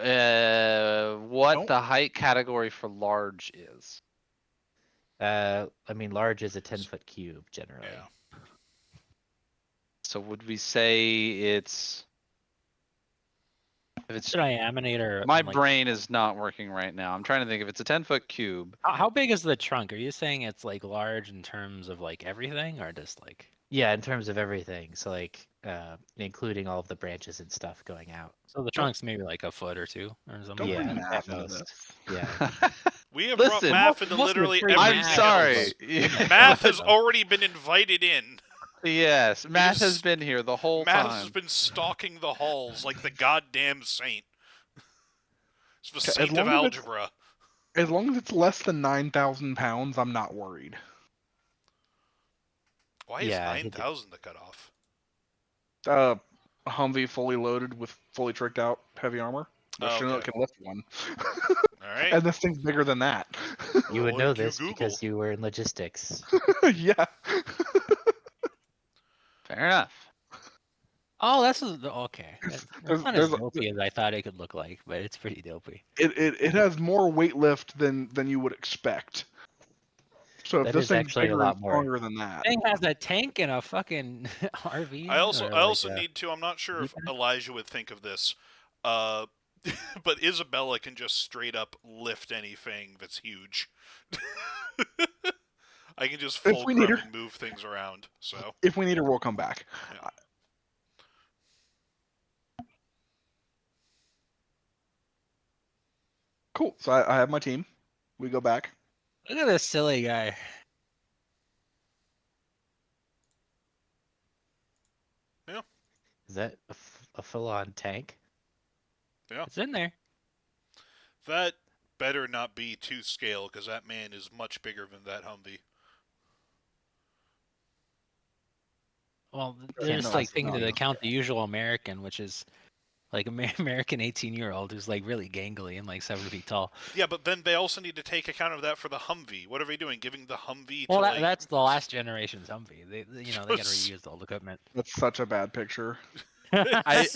what Don't- the height category for large is. I mean, large is a 10-foot cube generally. Yeah. So would we say it's if it's Should I aminate or my like, brain is not working right now. I'm trying to think if it's a 10-foot cube. How big is the trunk? Are you saying it's like large in terms of like everything, or just like? Yeah, in terms of everything. So like including all of the branches and stuff going out. So the trunk's maybe like a foot or two or something. Don't Yeah, bring at math into most. this. Yeah. We have Listen, brought math into most of the literally tree every I'm math sorry. Math has already been invited in. Yes, Matt has is- been here the whole Math time. has been stalking the halls like the goddamn saint. It's the Okay, as saint of long as it's- algebra. As long as it's less than 9,000 pounds, I'm not worried. Why is Yeah, I think 9,000 the cutoff? Humvee fully loaded with fully tricked out heavy armor. The Oh, Chinook okay. can lift one. All right. And this thing's bigger than that. You would know Thank you, this because Google. you were in logistics. Yeah. Fair enough. Oh, okay. It's not as There's dopey as I thought it could look like, but it's pretty dopey. it has more weight lift than you would expect. So if That this is thing's actually a bigger and lot more. stronger than that, Thing has a tank and a fucking RV. I also or like a need to. I'm not sure if Jeep. Elijah would think of this, uh, but Isabella can just straight up lift anything that's huge. I can just If we need fulcrum her. and move things around. So if we need her, we'll come back. Yeah. Cool. So I have my team. We go back. Look at this silly guy. Is that a full-on tank? It's in there. that better not be to scale, because that man is much bigger than that Humvee. Well, Yeah, there's no, like it's things not. that count the usual American, which is like American 18-year-old who's like really gangly and like 7 feet tall. Yeah, but then they also need to take account of that for the Humvee. What are they doing? Giving the Humvee Well, to like... that's the last generation's Humvee. They got to Just- reuse old equipment. That's such a bad picture. I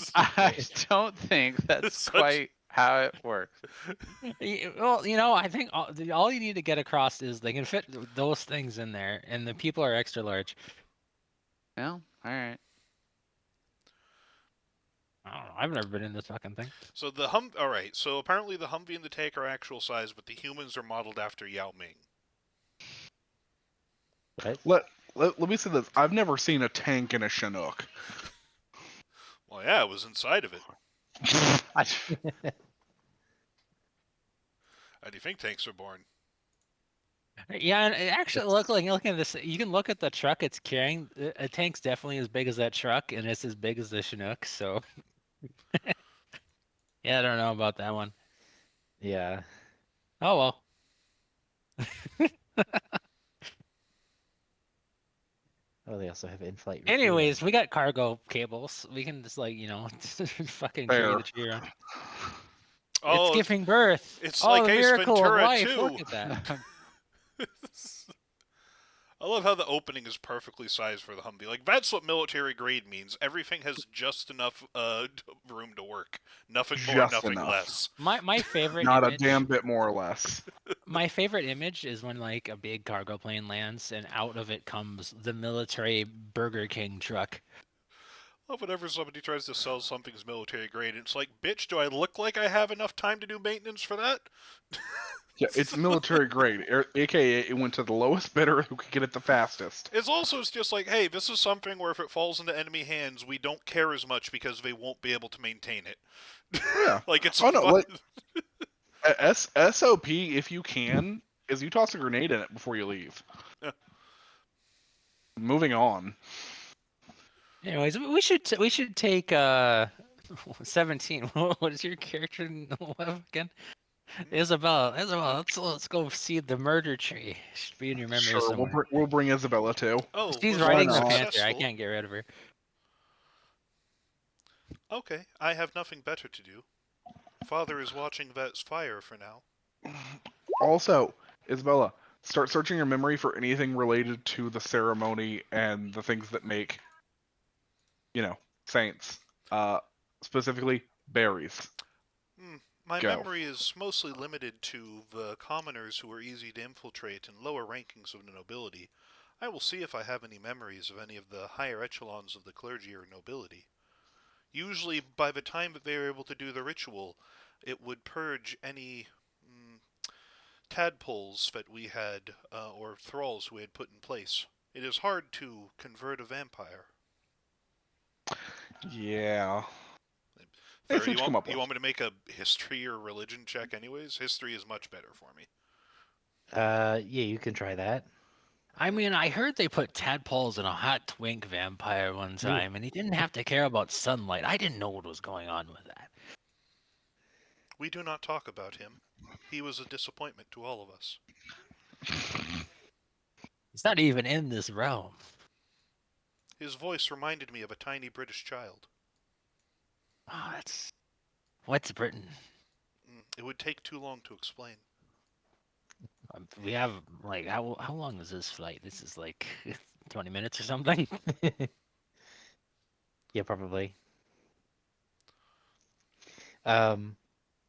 don't think that's Such- quite how it works. Well, I think all you need to get across is they can fit those things in there, and the people are extra large. Well, all right. I don't know. I've never been in this fucking thing. So the All right. So apparently the Humvee and the tank are actual size, but the humans are modeled after Yao Ming. What? Let me say this. I've never seen a tank in a Chinook. Well, yeah, it was inside of it. I, How do you think tanks are born? Yeah, and it actually looking at this, you can look at the truck it's carrying. A tank's definitely as big as that truck, and it's as big as the Chinook. So, yeah, I don't know about that one. Yeah. Oh well. Oh, they also have in-flight. Anyways, we got cargo cables. We can just fucking carry Fair. the tree around. Oh, It's giving birth. it's oh, like the Ace miracle Ventura of life. 2. Look at that. I love how the opening is perfectly sized for the Humvee. Like, that's what military grade means. Everything has just enough room to work. Nothing more, Just nothing enough. less. My favorite Not image. a damn bit more or less. My favorite image is when like a big cargo plane lands and out of it comes the military Burger King truck. Love whenever somebody tries to sell something's military grade, it's like, bitch, do I look like I have enough time to do maintenance for that? Yeah, it's military grade, aka it went to the lowest bidder who could get it the fastest. It's also just like, hey, this is something where if it falls into enemy hands, we don't care as much because they won't be able to maintain it. Yeah. Like, it's Oh no, fun. like SOP if you can is you toss a grenade in it before you leave. Yeah. Moving on. Anyways, we should take 17. What is your character level again? Isabella, let's go see the murder tree. Should be in your memory Sure, somewhere. we'll bring Isabella too. Oh, She's was riding that the not? panther. I successful? can't get rid of her. Okay, I have nothing better to do. Father is watching that fire for now. Also, Isabella, start searching your memory for anything related to the ceremony and the things that make, saints. Specifically, berries. My Go. memory is mostly limited to the commoners who are easy to infiltrate and lower rankings of the nobility. I will see if I have any memories of any of the higher echelons of the clergy or nobility. Usually, by the time that they are able to do the ritual, it would purge any tadpoles that we had, or thralls we had put in place. It is hard to convert a vampire. Yeah. Third, It's what you come up with. you want me to make a history or religion check anyways? History is much better for me. Yeah, you can try that. I mean, I heard they put tadpoles in a hot twink vampire one time, and he didn't have to care about sunlight. I didn't know what was going on with that. We do not talk about him. He was a disappointment to all of us. He's not even in this realm. His voice reminded me of a tiny British child. Oh, that's What's Britain? It would take too long to explain. We have like how long is this flight? This is like 20 minutes or something. Yeah, probably. A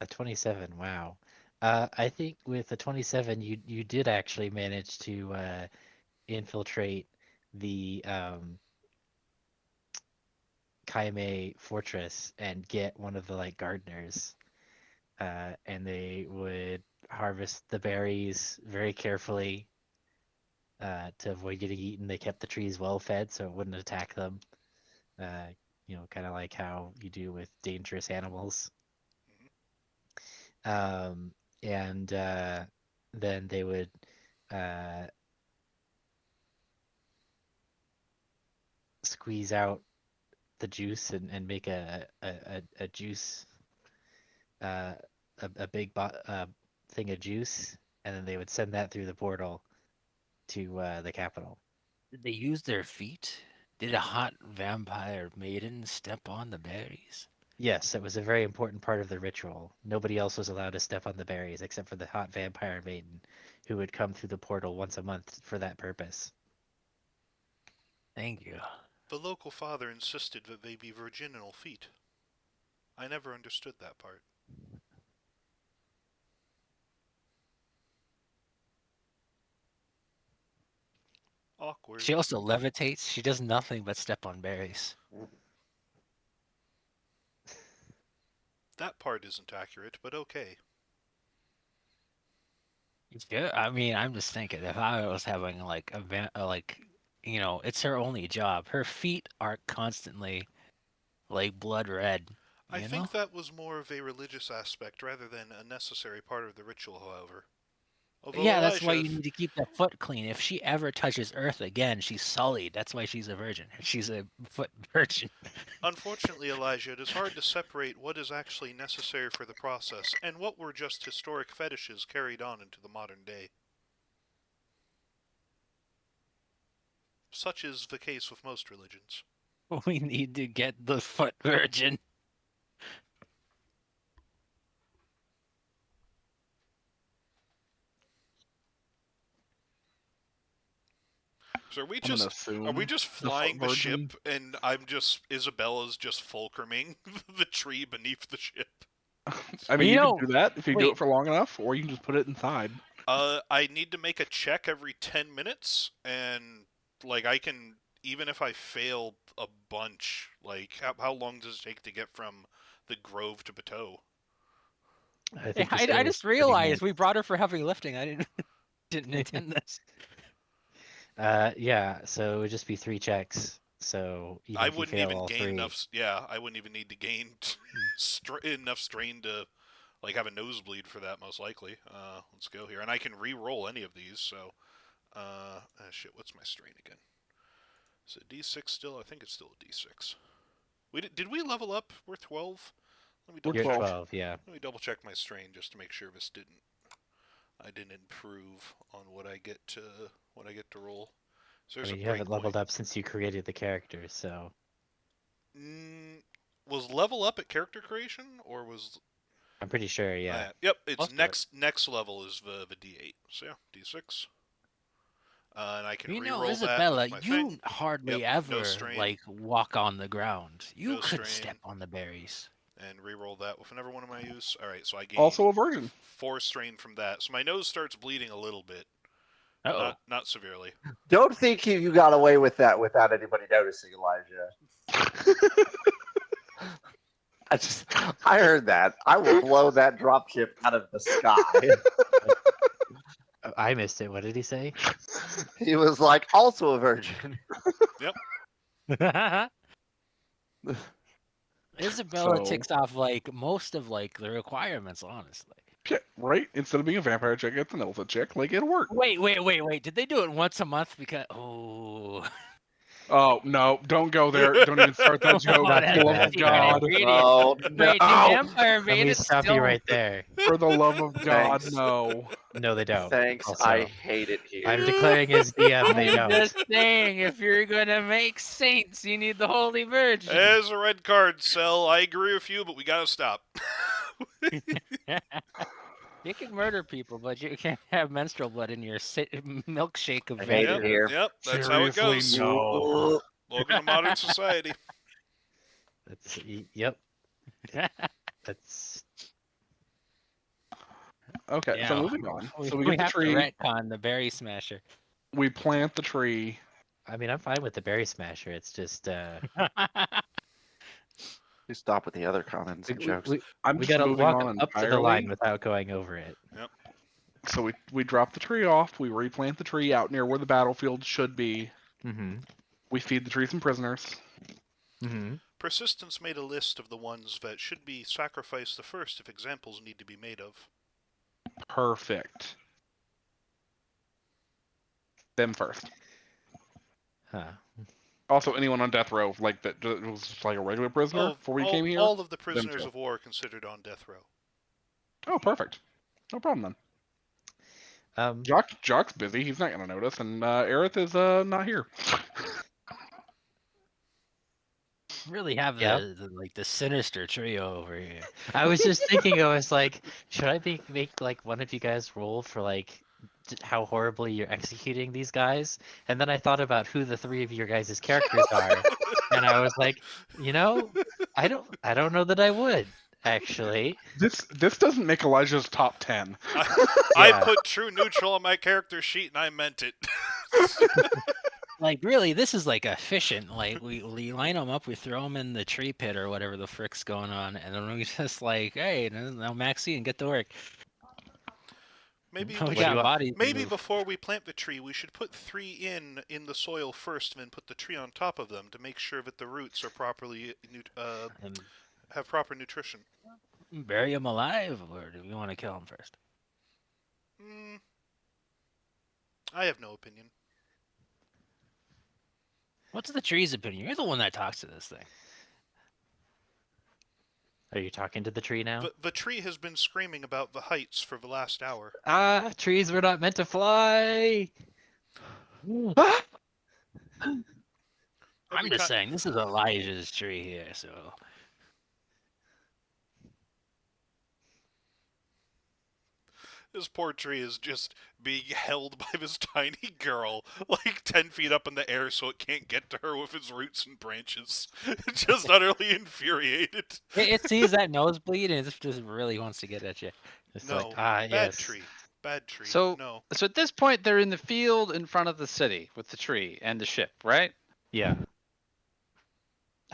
27. Wow. I think with a 27, you did actually manage to infiltrate the Kaime fortress and get one of the like gardeners, and they would harvest the berries very carefully to avoid getting eaten. They kept the trees well fed so it wouldn't attack them. Kind of like how you do with dangerous animals. And then they would uh, squeeze out the juice and make a juice, uh, a big thing of juice, and then they would send that through the portal to the capital. Did they use their feet? Did a hot vampire maiden step on the berries? Yes, it was a very important part of the ritual. Nobody else was allowed to step on the berries except for the hot vampire maiden, who would come through the portal once a month for that purpose. Thank you. The local father insisted that they be virginal feet. I never understood that part. Awkward. She also levitates. She does nothing but step on berries. That part isn't accurate, but okay. Yeah, I mean, I'm just thinking if I was having like it's her only job. Her feet are constantly like blood red. I You know? think that was more of a religious aspect rather than a necessary part of the ritual, however. Although Yeah, that's why Elijah, you need to keep the foot clean. If she ever touches earth again, she's sullied. That's why she's a virgin. She's a foot virgin. unfortunately, Elijah, it is hard to separate what is actually necessary for the process and what were just historic fetishes carried on into the modern day. Such is the case with most religions. We need to get the foot virgin. So are we I'm gonna just assume just the flying the virgin- ship and Isabella's just fulcruming the tree beneath the ship? I mean, You you know, can do that if you do wait. it for long enough, or you can just put it inside. I need to make a check every 10 minutes, and like I can, even if I fail a bunch, like how long does it take to get from the Grove to Bateau? I think you I said it was just 30 realized minutes. we brought her for heavy lifting. I didn't intend this. Yeah, so it would just be 3 checks. So even I if you wouldn't fail even all gain 3, enough. Yeah, I wouldn't even need to gain enough strain to like have a nosebleed for that, most likely. Let's go here, and I can re-roll any of these. So, shit, what's my strain again? Is it D6 still? I think it's still a D6. Did we level up? We're 12. Let me We're double you're at check. 12. 12, yeah. Let me double check my strain just to make sure I didn't improve on what I get to roll. So I there's mean, a you haven't break leveled point. up since you created the character, so Was level up at character creation or was I'm pretty sure, yeah. yep, it's Close to next level is the D8. So yeah, D6. And I can You know, re-roll that Isabella, with my you thing. hardly Yep, no ever strain. like walk on the ground. You No could strain. step on the berries. And re-roll that with another one of my use. All right, so I gain Also a virgin. 4 strain from that. So my nose starts bleeding a little bit, Uh oh. not severely. Don't think you got away with that without anybody noticing, Elijah. I heard that. I will blow that dropship out of the sky. I missed it. What did he say? He was like, also a virgin. Isabella So- ticks off like most of like the requirements, honestly. Yeah, right? Instead of being a vampire chick, it's an elfa chick. Like, it'll work. Wait. Did they do it once a month? Because Oh, no. Don't go there. Don't even start that joke. Not For too the love bad. of God. Oh, Wait, do no. vampire Let me maidens stop still... you right there. For the love of God, Thanks. no. No, they don't. Thanks. Also, I hate it here. I'm declaring as DM they I'm don't. just saying, if you're gonna make saints, you need the Holy Virgin. As a red card, Cell. I agree with you, but we gotta stop. You can murder people, but you can't have menstrual blood in your milkshake of I hate it Vader. here. Yep, that's how it Seriously, goes. no. Welcome to modern society. Yep. That's Okay, so Yeah, moving on. So we we get the have to tree. retcon the berry smasher. We plant the tree. I mean, I'm fine with the berry smasher. It's just You stop with the other comments we and we, jokes. we, I'm we just gotta moving walk on up to the entirely. line without going over it. So we drop the tree off. We replant the tree out near where the battlefield should be. Mm-hmm. We feed the tree some prisoners. Mm-hmm. Persistence made a list of the ones that should be sacrificed the first if examples need to be made of. Perfect. Them first. Huh. Also, anyone on death row, like that was like a regular prisoner Oh, before we came here. all of the Them prisoners too. of war are considered on death row. Oh, perfect. No problem then. Jacques busy. He's not gonna notice, and Aerith is not here. Really have Yeah. the sinister trio over here. I was just thinking, I was like, should I make like one of you guys roll for like how horribly you're executing these guys? And then I thought about who the three of your guys' characters are, and I was like, I don't know that I would actually. This doesn't make Elijah's top 10. I Yeah. put true neutral on my character sheet and I meant it. Like, really, this is like efficient. Like, we line them up, we throw them in the tree pit or whatever the frick's going on, and then we just like, hey, now Maxine, get to work. Maybe We What do got you want? bodies. to Maybe move. before we plant the tree, we should put 3 in the soil first, and then put the tree on top of them to make sure that the roots are properly And have proper nutrition. bury them alive, or do we want to kill them first? I have no opinion. What's the tree's opinion? You're the one that talks to this thing. Are you talking to the tree now? The tree has been screaming about the heights for the last hour. Trees were not meant to fly. I'm just saying, this is Elijah's tree here, so. This poor tree is just being held by this tiny girl, like 10 feet up in the air, so it can't get to her with its roots and branches. It's just utterly infuriated. It sees that nosebleed and it just really wants to get at you. It's No, like, bad yes. tree. Bad tree. So, no. so at this point, they're in the field in front of the city with the tree and the ship, right? Yeah.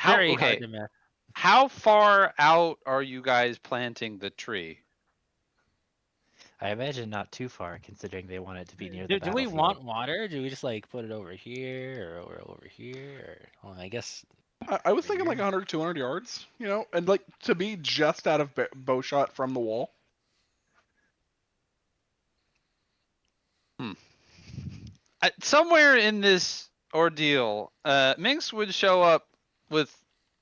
Very hard to miss. How far out are you guys planting the tree? I imagine not too far, considering they want it to be near the Do we battlefield. want water? Do we just like put it over here or over here? Or, well, I guess. I was thinking like 100, 200 yards, and like to be just out of bow shot from the wall. Somewhere in this ordeal, Minx would show up with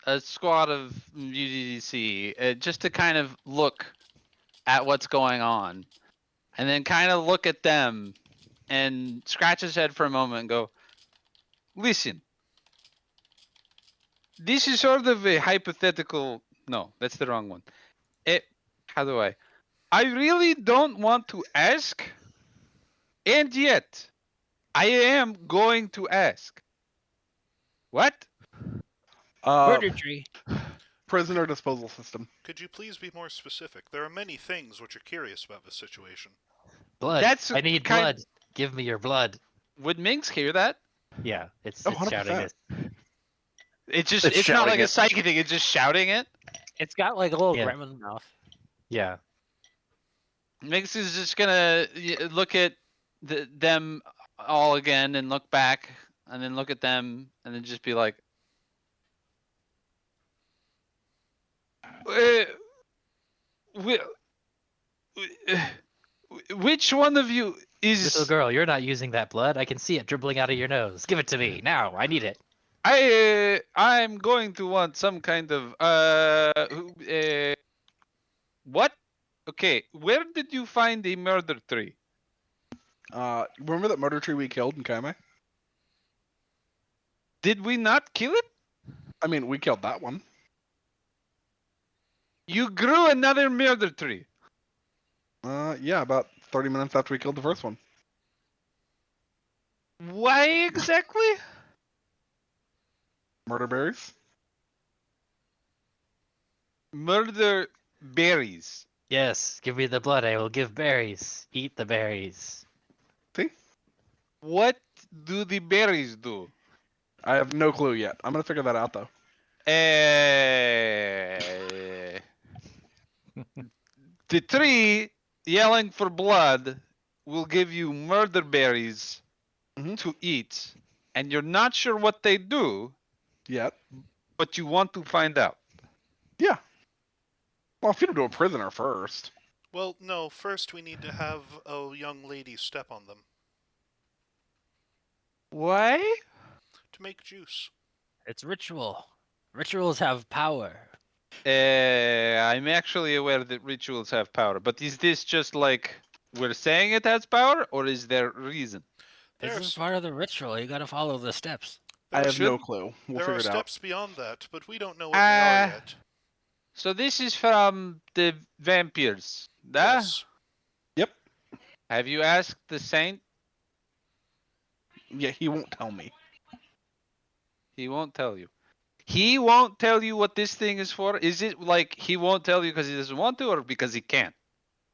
a squad of UDDC just to kind of look at what's going on, and then kind of look at them and scratch his head for a moment and go, listen, this is sort of a hypothetical. No, that's the wrong one. How do I really don't want to ask, and yet I am going to ask. What? Murder tree. Prisoner disposal system. Could you please be more specific? There are many things which are curious about this situation. Blood. That's I need kind- blood. Give me your blood. Would Minx hear that? Yeah, it's 100%. shouting this. It's It's not like shouting a it. psychic thing. It's just shouting it. It's got like a little Yeah. gremlin mouth. Yeah. Minx is just gonna look at them all again and look back and then look at them and then just be like, which one of you is? Little girl, you're not using that blood. I can see it dribbling out of your nose. Give it to me now. I need it. I'm going to want some kind of what? Okay, where did you find a murder tree? Remember that murder tree we killed in Kaime? Did we not kill it? I mean, we killed that one. You grew another murder tree. Yeah, about 30 minutes after we killed the first one. Why exactly? Murder berries? Murder berries. Yes, give me the blood. I will give berries. Eat the berries. See? What do the berries do? I have no clue yet. I'm gonna figure that out though. The tree yelling for blood will give you murder berries Mhm. to eat, and you're not sure what they do, Yet. but you want to find out. Yeah. Well, feed them to a prisoner first. Well, no, first we need to have a young lady step on them Why? to make juice. It's ritual. Rituals have power. I'm actually aware that rituals have power, but is this just like we're saying it has power, or is there reason? There This are, is s- part of the ritual. You gotta follow the steps. there I are have no should- clue. We'll there figure are it out. steps beyond that, but we don't know what they are yet. So this is from the vampires. Yes. Yep. Have you asked the saint? Yeah, he won't tell me. He won't tell you. He won't tell you what this thing is for? Is it like he won't tell you because he doesn't want to or because he can't?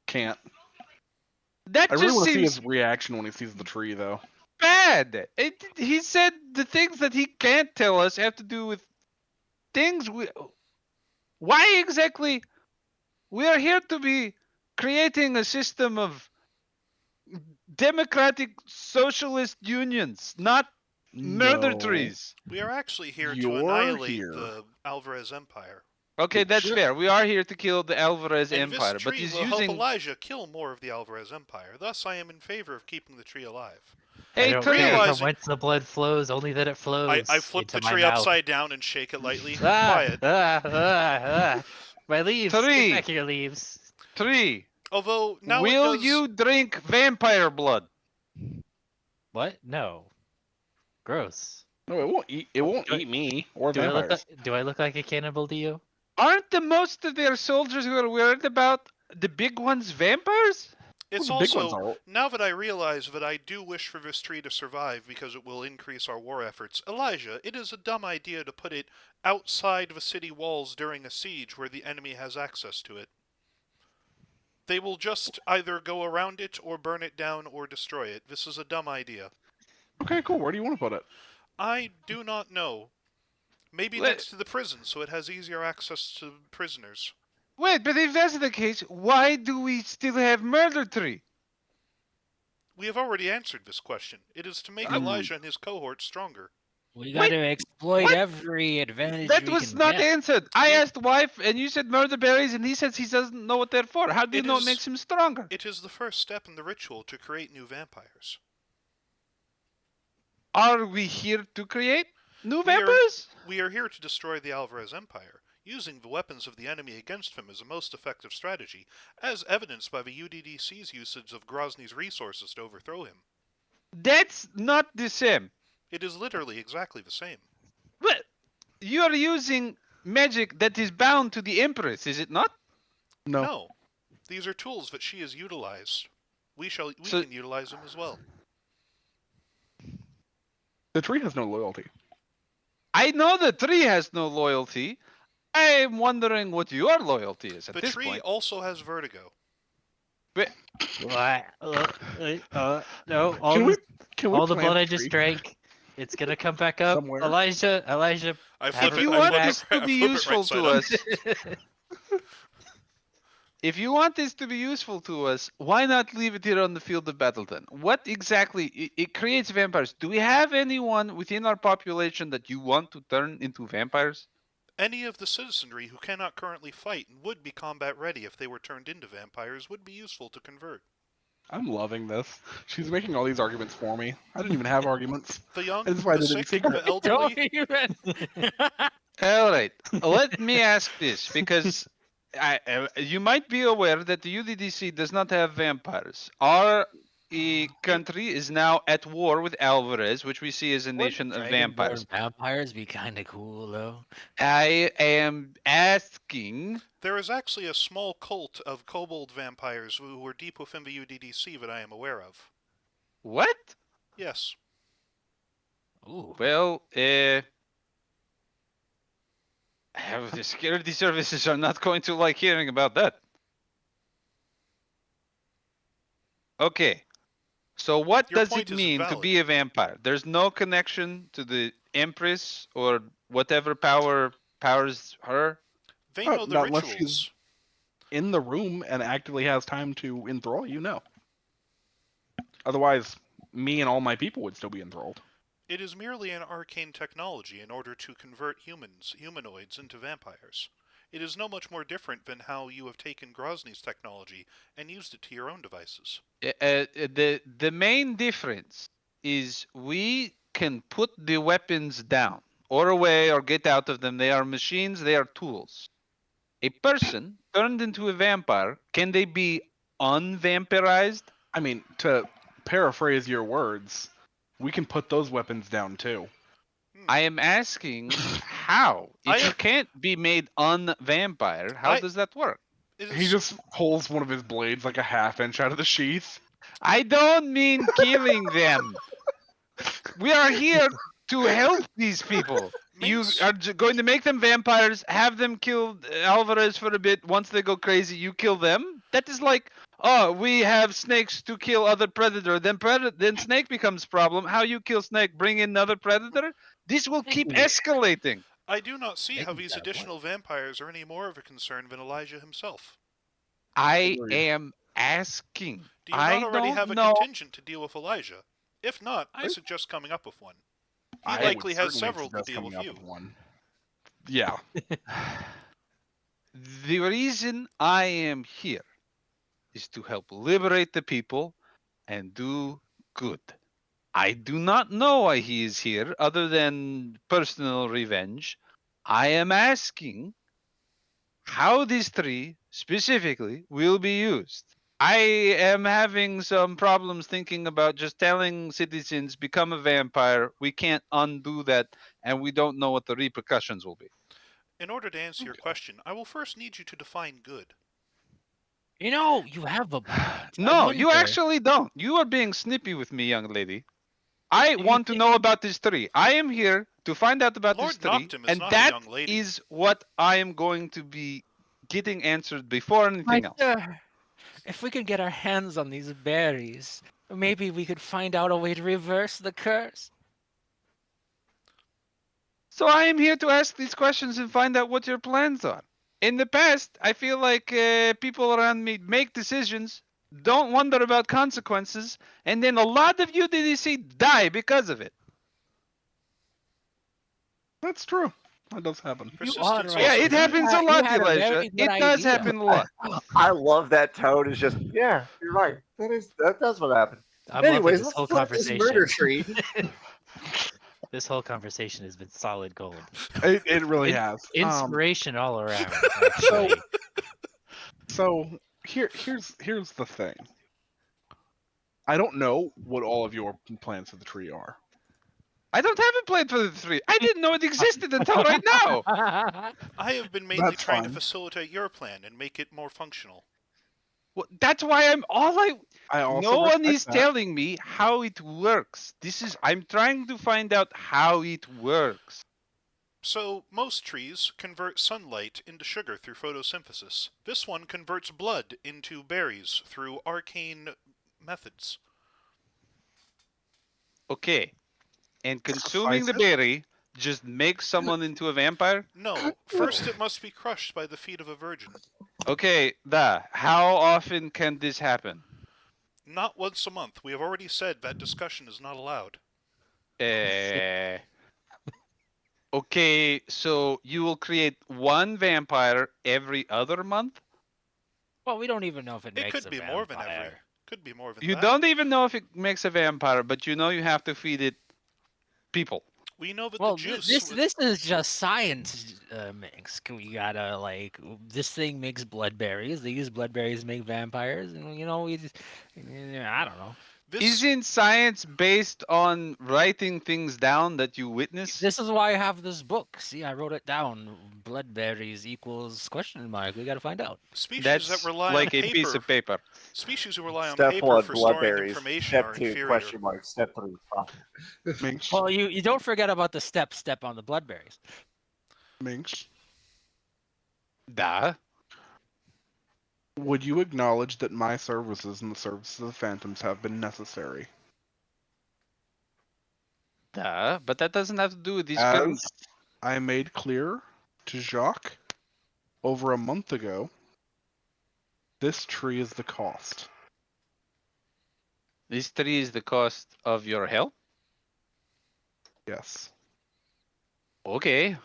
Can't. That I really just want to see seems his reaction when he sees the tree, though. bad. He said the things that he can't tell us have to do with things we. Why exactly? We are here to be creating a system of democratic socialist unions, not murder No. trees. We are actually here to You're annihilate here. the Alvarez Empire. Okay, that's Sure. fair. We are here to kill the Alvarez And Empire, this but tree he's will help using. Elijah kill more of the Alvarez Empire. Thus, I am in favor of keeping the tree alive. I Hey, don't tree. care from Realizing- whence the blood flows, only that it flows I flip into the my tree mouth. upside down and shake it lightly. Ah, Quiet. My leaves. Three. Get back your leaves. Tree. Although now Will it does. you drink vampire blood? What? No. Gross. No, it won't eat. It won't Do I- eat me or Do I look vampires. like, do I look like a cannibal to you? Aren't the most of their soldiers who are worried about the big ones vampires? It's Well, the big ones also are. now that I realize that I do wish for this tree to survive because it will increase our war efforts. Elijah, it is a dumb idea to put it outside the city walls during a siege where the enemy has access to it. They will just either go around it or burn it down or destroy it. This is a dumb idea. Okay, cool. Where do you want to put it? I do not know. Maybe Let- next to the prison so it has easier access to prisoners. Wait, but if that's the case, why do we still have murder tree? We have already answered this question. It is to make Elijah and his cohort stronger. We Wait, gotta exploit what? every advantage That we was can not get. answered. I asked wife, and you said murder berries, and he says he doesn't know what they're for. How do you It know is- it makes him stronger? It is the first step in the ritual to create new vampires. Are we here to create new We are- vampires? We are here to destroy the Alvarez Empire. Using the weapons of the enemy against them is a most effective strategy, as evidenced by the UDDC's usage of Grozny's resources to overthrow him. That's not the same. It is literally exactly the same. But you are using magic that is bound to the Empress, is it not? No. No. These are tools that she has utilized. We So- can utilize them as well. The tree has no loyalty. I know the tree has no loyalty. I am wondering what your loyalty is at The this tree point. also has vertigo. What? No, all Can we? the, Can we all the plant blood I tree just drank. It's gonna come back up. somewhere? Elijah, I Have flip it it, you I want flip this it, to I be flip it useful right side to up. us, if you want this to be useful to us, why not leave it here on the field of battle then? What exactly it creates vampires? Do we have anyone within our population that you want to turn into vampires? Any of the citizenry who cannot currently fight and would be combat ready if they were turned into vampires would be useful to convert. I'm loving this. She's making all these arguments for me. I didn't even have arguments. The young, That's why I the did it in sick, secret. the elderly. Don't even. All right, let me ask this because you might be aware that the UDDC does not have vampires. Are country is now at war with Alvarez, which we see as a nation of vampires. Dragonborn vampires be kind of cool, though. I am asking. There is actually a small cult of kobold vampires who were deep within the UDDC that I am aware of. What? Yes. Ooh. Well, the security services are not going to like hearing about that. Okay. So what Your does point it is mean to valid. be a vampire? There's no connection to the Empress or whatever power powers her. They Oh, know the not unless she's- rituals. In the room and actively has time to enthrall you, no. Otherwise, me and all my people would still be enthralled. It is merely an arcane technology in order to convert humanoids into vampires. It is no much more different than how you have taken Grozny's technology and used it to your own devices. The main difference is we can put the weapons down or away or get out of them. They are machines. They are tools. A person turned into a vampire, can they be unvampirized? I mean, to paraphrase your words, we can put those weapons down too. I am asking how. If you can't be made unvampire, how does that work? He just pulls one of his blades like a half-inch out of the sheath. I don't mean killing them. We are here to help these people. You are going to make them vampires, have them kill Alvarez for a bit. Once they go crazy, you kill them. That is like, oh, we have snakes to kill other predator. Then snake becomes problem. How you kill snake? Bring in another predator. This will keep escalating. I do not see how these additional vampires are any more of a concern than Elijah himself. I am asking. Do you not already have a contingent to deal with Elijah? If not, I suggest coming up with one. He likely has several to deal with you. Yeah. The reason I am here is to help liberate the people and do good. I do not know why he is here other than personal revenge. I am asking how these three specifically will be used. I am having some problems thinking about just telling citizens become a vampire. We can't undo that, and we don't know what the repercussions will be. In order to answer your question, I will first need you to define good. You know, you have a point. No, you actually don't. You are being snippy with me, young lady. I want to know about these three. I am here to find out about these three, and that is what I am going to be getting answered before anything else. If we could get our hands on these berries, maybe we could find out a way to reverse the curse. So I am here to ask these questions and find out what your plans are. In the past, I feel like people around me make decisions, don't wonder about consequences, and then a lot of UDDC die because of it. That's true. That does happen. Yeah, it happens a lot, Elijah. It does happen a lot. I love that tone. It's just, yeah, you're right. That does what happened. I'm Anyways, loving this let's whole flip this conversation. murder tree. This whole conversation has been solid gold. It really has. Inspiration all around. Actually. So here's the thing. I don't know what all of your plans for the tree are. I don't have a plan for the tree. I didn't know it existed until right now. I have been mainly trying to facilitate your plan and make it more functional. Well, that's why I'm no one is that. telling me how it works. I'm trying to find out how it works. So, most trees convert sunlight into sugar through photosynthesis. This one converts blood into berries through arcane methods. Okay. And consuming the berry just makes someone into a vampire? No. First it must be crushed by the feet of a virgin. Okay, how often can this happen? Not once a month. We have already said that discussion is not allowed. Okay, so you will create one vampire every other month? Well, we don't even know if it makes could a be vampire. more than every. Could be more than You that. don't even know if it makes a vampire, but you know you have to feed it people. We know that Well, the juice. this is just science, Minx. We gotta this thing makes bloodberries. They use bloodberries to make vampires, and I don't know. Isn't science based on writing things down that you witness? This is why I have this book. See, I wrote it down. Bloodberries equals question mark. We got to find out. Species That's that rely like on a paper. piece of paper. Species who rely on Step paper one, for storing bloodberries. information Step are two, inferior. question mark. Step three, Minx, Well, you don't forget about the step on the bloodberries. Minx, Duh. would you acknowledge that my services and the services of the Phantoms have been necessary? Duh. But that doesn't have to do with these As I made clear to Jacques over a month ago, this tree is the cost. This tree is the cost of your help? Yes. Okay.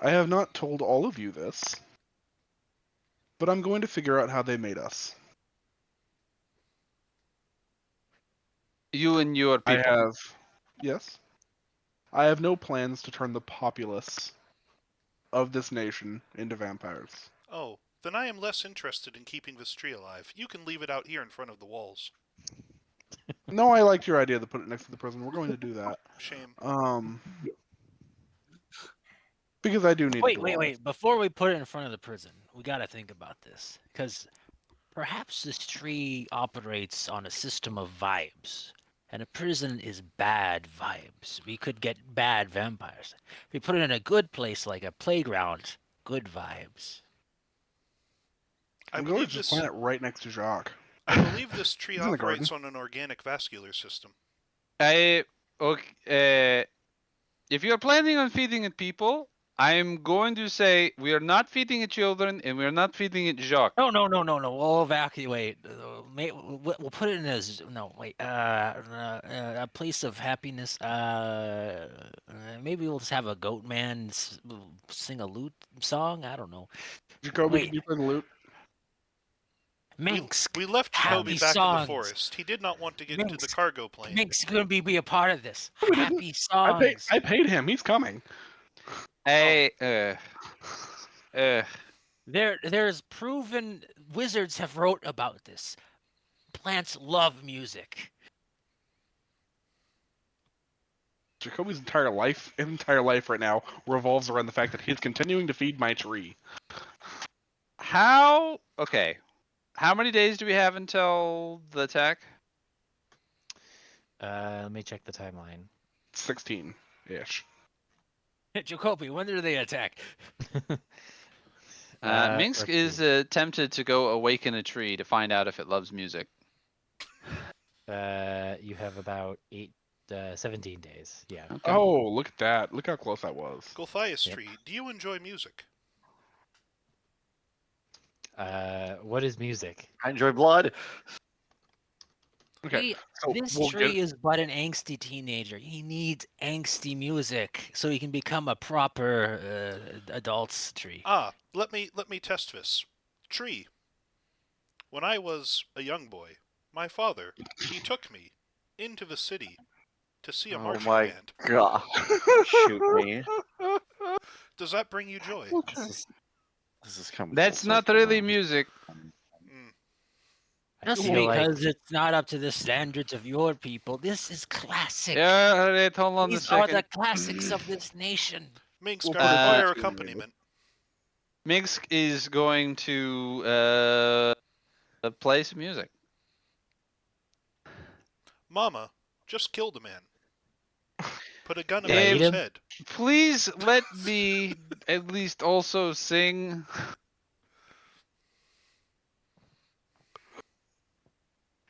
I have not told all of you this, but I'm going to figure out how they made us. You and your I people. have, yes, I have no plans to turn the populace of this nation into vampires. Oh, then I am less interested in keeping this tree alive. You can leave it out here in front of the walls. No, I liked your idea to put it next to the prison. We're going to do that. Shame. Because I do need it to wall. Wait. Before we put it in front of the prison, we got to think about this. Because perhaps this tree operates on a system of vibes. And a prison is bad vibes. We could get bad vampires. If we put it in a good place like a playground, good vibes. I'm going to just plant it right next to Jacques. I believe this tree It's in the garden. operates on an organic vascular system. If you're planning on feeding it people, I'm going to say we are not feeding it children and we are not feeding it Jacques. No. We'll evacuate. We'll put it in a place of happiness. Maybe we'll just have a goat man sing a lute song. I don't know. Jacoby, Wait. can you play the lute? Minx. We left Jacoby happy back in the songs. forest. He did not want to get into the Minx. cargo plane. Minx is gonna be a part of this. No, we didn't. Happy songs. I paid him. He's coming. Hey, There's proven wizards have wrote about this. Plants love music. Jacoby's entire life right now revolves around the fact that he's continuing to feed my tree. okay. How many days do we have until the attack? Let me check the timeline. 16-ish. Jacoby, when do they attack? Minsk let's is see. tempted to go awaken a tree to find out if it loves music. You have about 17 days. Yeah. Okay. Oh, look at that. Look how close that was. Gulthias Yep. tree, do you enjoy music? What is music? I enjoy blood. Okay. So This we'll tree get, is but an angsty teenager. He needs angsty music so he can become a proper adult's tree. Ah, let me test this. Tree. When I was a young boy, my father, he took me into the city to see a Oh marching my band. god. Shoot me. Does that bring you joy? Okay. This is coming. That's full not circle really now. music. I Just feel like because it's not up to the standards of your people, this is classic. Yeah, alright, hold on a These are second. the classics of this nation. Minsk, We'll I put it require back to you. accompaniment. Minsk is going to play some music. Mama just killed a man. Put a gun Do I above eat his him? head. Please let me at least also sing.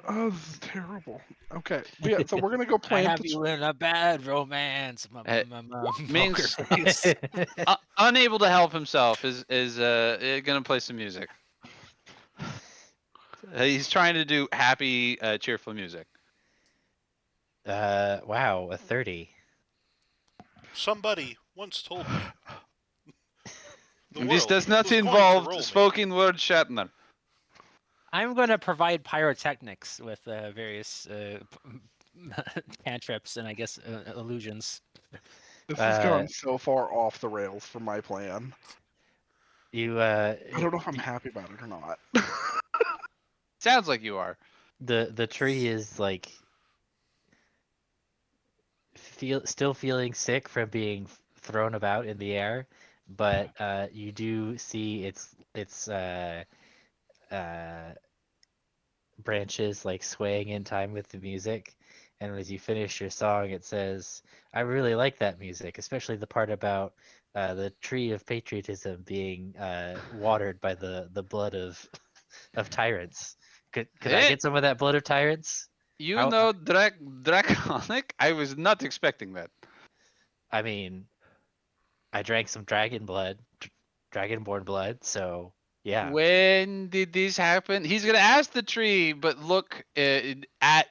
Oh, this is terrible. Okay. Yeah, so we're gonna go I plant have the you in a bad romance, Hey, poker Minx, face. unable to help himself, is gonna play some music. He's trying to do happy, cheerful music. wow, a 30. Somebody once told me the This world does not was going to involve roll me. spoken word Shatner. I'm going to provide pyrotechnics with various cantrips and I guess illusions. This has gone so far off the rails from my plan. You I don't know if I'm happy about it or not. Sounds like you are. The tree is like still feeling sick from being thrown about in the air, but you do see its branches like swaying in time with the music. And as you finish your song, it says, "I really like that music, especially the part about the tree of patriotism being watered by the blood of of tyrants. Could I Hey, get some of that blood of tyrants? you How? know draconic? I was not expecting that. I mean, I drank some dragon blood, dragonborn blood, so yeah. When did this happen? He's gonna ask the tree, but look at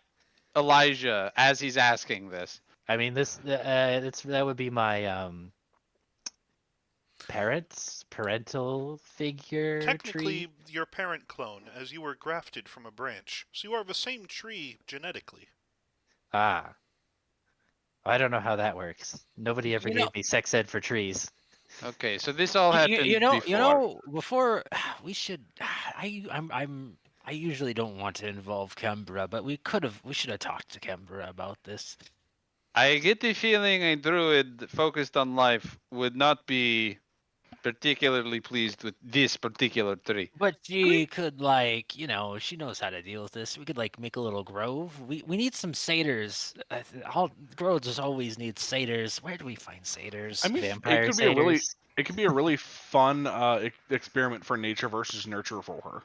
Elijah as he's asking this. I mean, that would be my parental figure tree. Technically, your parent clone, as you were grafted from a branch, so you are the same tree genetically. Ah, I don't know how that works. Nobody ever You know, gave me sex ed for trees. Okay, so this all you, you happened know, you before. know, before we should. I usually don't want to involve Kembra, but we should have talked to Kembra about this. I get the feeling a druid focused on life would not be particularly pleased with this particular tree. But she could like, she knows how to deal with this. We could like make a little grove. We need some satyrs. All groves just always need satyrs. Where do we find satyrs? I mean, Vampire satyrs. it could be a really fun experiment for nature versus nurture for her.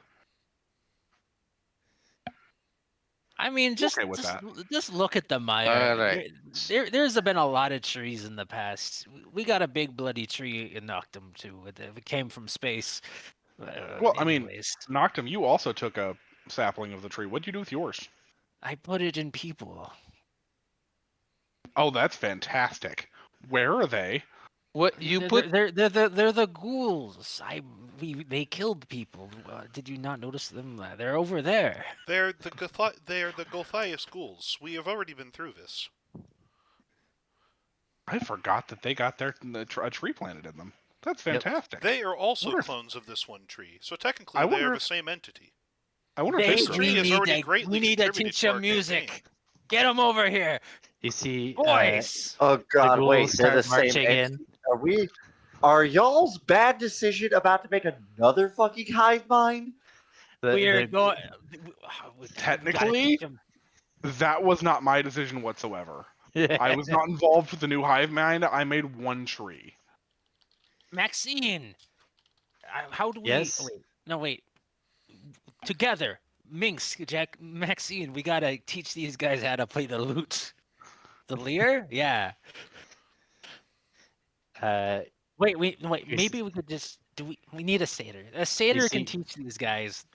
I mean, Okay with that. just look at the mire. All right. There's been a lot of trees in the past. We got a big bloody tree in Noctum too. It came from space. Well, I mean, Anyways, Noctum, you also took a sapling of the tree. What'd you do with yours? I put it in people. Oh, that's fantastic. Where are they? What you They're put? they're the ghouls. They killed people. Did you not notice them? They're over there. They're the Gothias ghouls. We have already been through this. I forgot that they got a tree planted in them. That's Yep. fantastic. They are also Wonder if- clones of this one tree, so technically I they wonder are the if- same entity. I wonder if They, they This grow. tree we has need already to, greatly we need to contributed teach to our them music. campaign. Get them over here, You see, boys. Oh God! ghouls Wait, they're the start same marching in. entity. Are y'all's bad decision about to make another fucking hive mind? We're The going. Technically, that was not my decision whatsoever. I was not involved with the new hive mind. I made one tree. Maxine. How do we? Yes? Wait. No, wait. Together, Minx, Jack, Maxine. We gotta teach these guys how to play the lute. The lyre? Yeah. uh, Wait. you s- Maybe we could just. Do we need a satyr? A you satyr can see, teach these guys.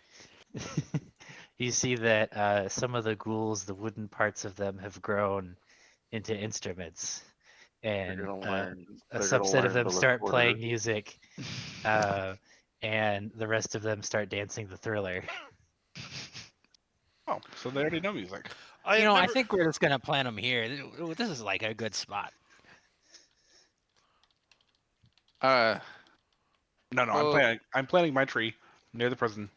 you see that some of the ghouls, the wooden parts of them, have grown into instruments, They're and gonna learn. a They're gonna subset of learn them the start playing recorder. music, and the rest of them start dancing the thriller. Oh, so they already know music. I have I never. think we're just gonna plant them here. This is like a good spot. Uh, No, Oh. I'm planting my tree near the prison.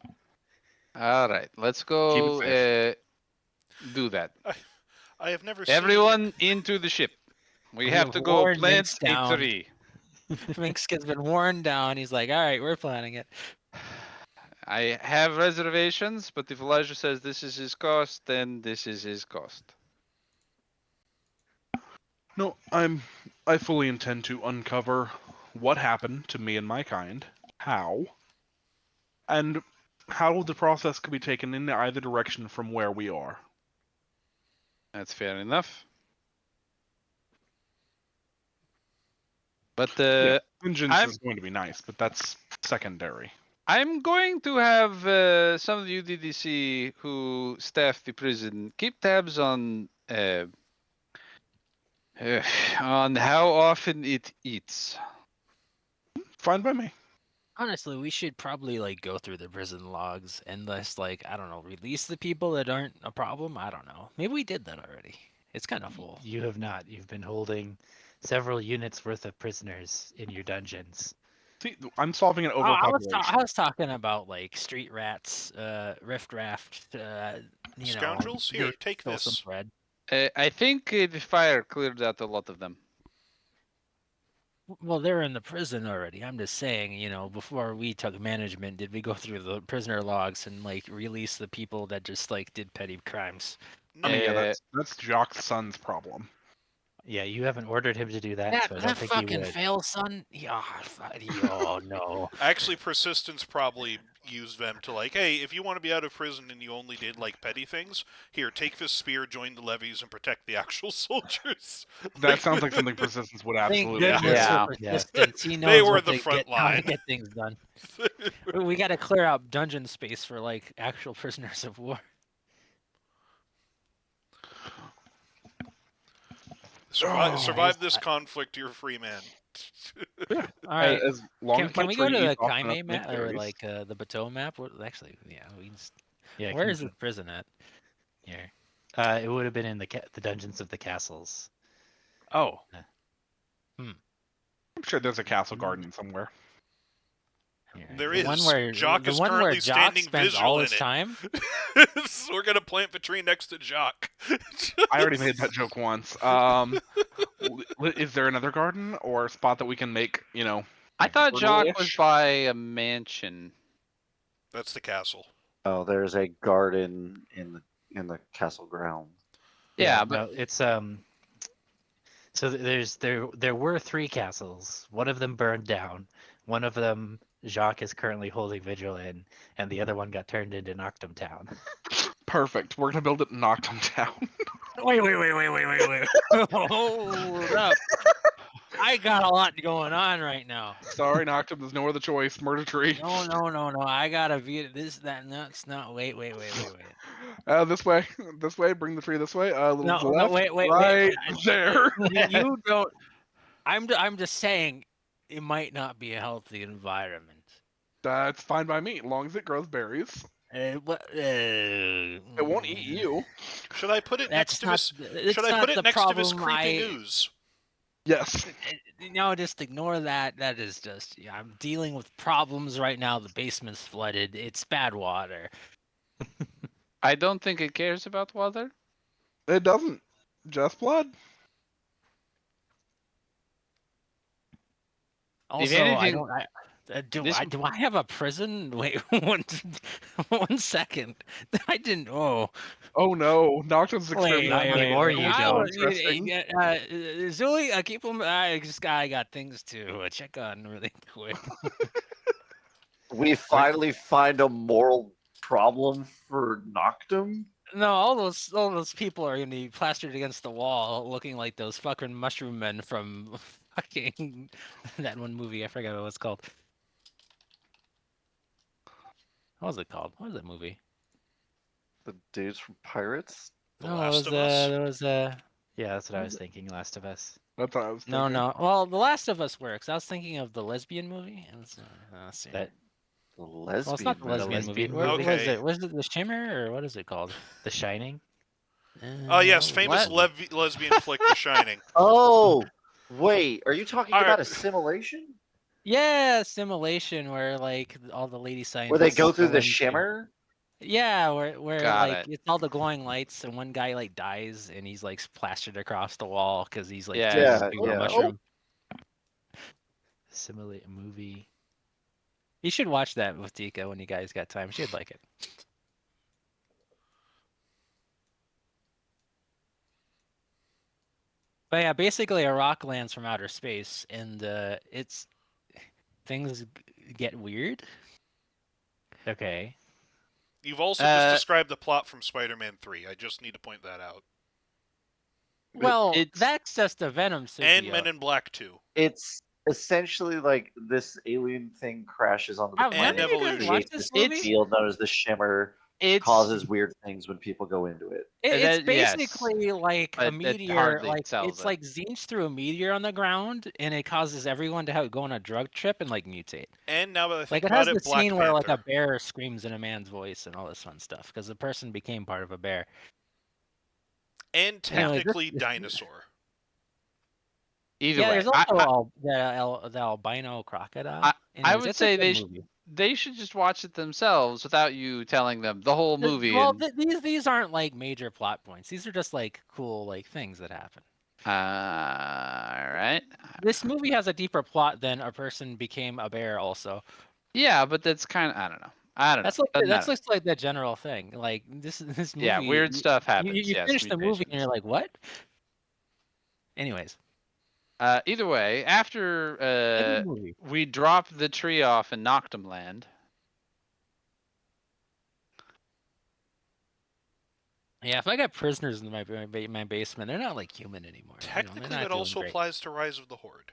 all right. Let's Keep it go. safe. Do that. I have never seen. Everyone into the ship. We We have have to go worn Minx plant a down. tree. Minx has been worn down. He's like, all right, we're planting it. I have reservations, but if Elijah says this is his cost, then this is his cost. No, I fully intend to uncover what happened to me and my kind, how, and how the process could be taken in either direction from where we are. That's fair enough. But Yeah, vengeance I'm- is going to be nice, but that's secondary. I'm going to have some of the UDDC who staff the prison keep tabs on on how often it eats. Fine by me. Honestly, we should probably like go through the prison logs and just like, I don't know, release the people that aren't a problem. I don't know. Maybe we did that already. It's kind of full. You have not. You've been holding several units worth of prisoners in your dungeons. See, I'm solving an Oh, I overpopulation. was talking about like street rats, riff raft, Scoundrels, here, they take stole some this. bread. I think the fire cleared out a lot of them. Well, they're in the prison already. I'm just saying, before we took management, did we go through the prisoner logs and like release the people that just like did petty crimes? I mean, yeah, Uh, that's Jacques' son's problem. Yeah, you haven't ordered him to do that, That so I that don't think he fucking would. fail, son. Yeah, oh no. Actually, Persistence probably used them to like, hey, if you want to be out of prison and you only did like petty things, here, take this spear, join the levies, and protect the actual soldiers. That sounds like something Persistence would Thank absolutely Yeah. goodness Yeah. for persistence. He They knows were what the to front get, how to line. get things done. We got to clear out dungeon space for like actual prisoners of war. Survive this conflict, you're a free man. All right. As long as Can my we go tree to the eats often enough Kaime to make map or berries. like the Bateau map? What, actually, yeah. Yeah, Where can is you- this prison at? Here. It would have been in the dungeons of the castles. Oh, I'm sure there's a castle garden somewhere. Here. There the is. one where Jacques the is one where currently Jacques standing spends visual all in his it. time. So we're gonna plant the tree next to Jacques. I already made that joke once. Is there another garden or a spot that we can make, I thought Jacques was fertile-ish? by a mansion. That's the castle. Oh, there's a garden in the castle ground. Yeah, but no, it's So there were 3 castles. One of them burned down. One of them Jacques is currently holding vigil in, and the other one got turned into Noctum Town. Perfect. We're gonna build it and knock them down. Wait. Hold up. I got a lot going on right now. Sorry, Noctum. There's no other choice. Murder tree. No. I gotta view this, that, and that's not. Wait. This way. This way. Bring the tree this way. A little to the No, left. wait. Right there. You don't. I'm just saying, it might not be a healthy environment. That's fine by me, as long as it grows berries. It won't eat you. Should I put it next That's to not. his? It's Should I not put the it next to his problem. creepy news? Yes. No, just ignore that. That is just. Yeah, I'm dealing with problems right now. The basement's flooded. It's bad water. I don't think it cares about water. It doesn't. Just blood. Also, anything, do I have a prison? Wait, one second. I didn't. Oh, Oh no, Noctum's experimenting Not on anymore, animals. you I don't. was- Interesting. Zooey, keep them. I got things to check on really quick. We finally find a moral problem for Noctum. No, all those people are gonna be plastered against the wall, looking like those fucking mushroom men from fucking that one movie. I forgot what it was called. What was it called? What was that movie? The dudes from Pirates. The No, Last of Us. it was Yeah, that's what I was thinking. Last of Us. That's what I was thinking. no. Well, The Last of Us works. I was thinking of the lesbian movie. Let's see. That The Well, it's lesbian. not the movie. lesbian movie. lesbian What movie? was it? Was it The Shimmer or what is it called? The Shining. Oh yes, famous what? lesbian flick, The Shining. Oh, wait. Are you talking Alright. about assimilation? Yeah, simulation where like all the lady scientists. Where they go through the into- shimmer? Yeah, where Got like it. it's all the glowing lights, and one guy like dies, and he's like plastered across the wall because he's like Yeah. turning into a Yeah. mushroom. Simulate a movie. You should watch that with Tika when you guys got time. She'd like it. But yeah, basically a rock lands from outer space, and things get weird. Okay. You've also just Uh, described the plot from Spider-Man 3. I just need to point that out. Well, it's- that's just a Venom symbiote. And Men in Black 2. It's essentially like this alien thing crashes onto the When And did planet, you guys evolution. watch creates this this movie? field known as the shimmer, It's causes weird things when people go into it. It's yes, basically like but a that meteor, hardly like sells it's it. like Zinch through a meteor on the ground, and it causes everyone to go on a drug trip and like mutate. And now that I Like think it has about the it, Black scene where like Panther. a bear screams in a man's voice and all this fun stuff because the person became part of a bear. And Anyway, technically Dinosaur. Either Yeah, way, there's also the albino crocodile. I Anyways, would it's a say good movie. they should just watch it themselves without you telling them the whole movie. Well, And these aren't like major plot points. These are just like cool like things that happen. all right. This movie has a deeper plot than a person became a bear. Also, Yeah, but that's kind of I don't know. that's know. like Doesn't that's matter. just like the general thing. Like this Yeah, movie. weird stuff happens. You Yes, finish the movie and mutations. you're like, what? Anyways, Either way, after good movie. we dropped the tree off in Noctum Land. Yeah, if I got prisoners in my basement, they're not like human anymore. Technically, they're not that doing also great. applies to Rise of the Horde.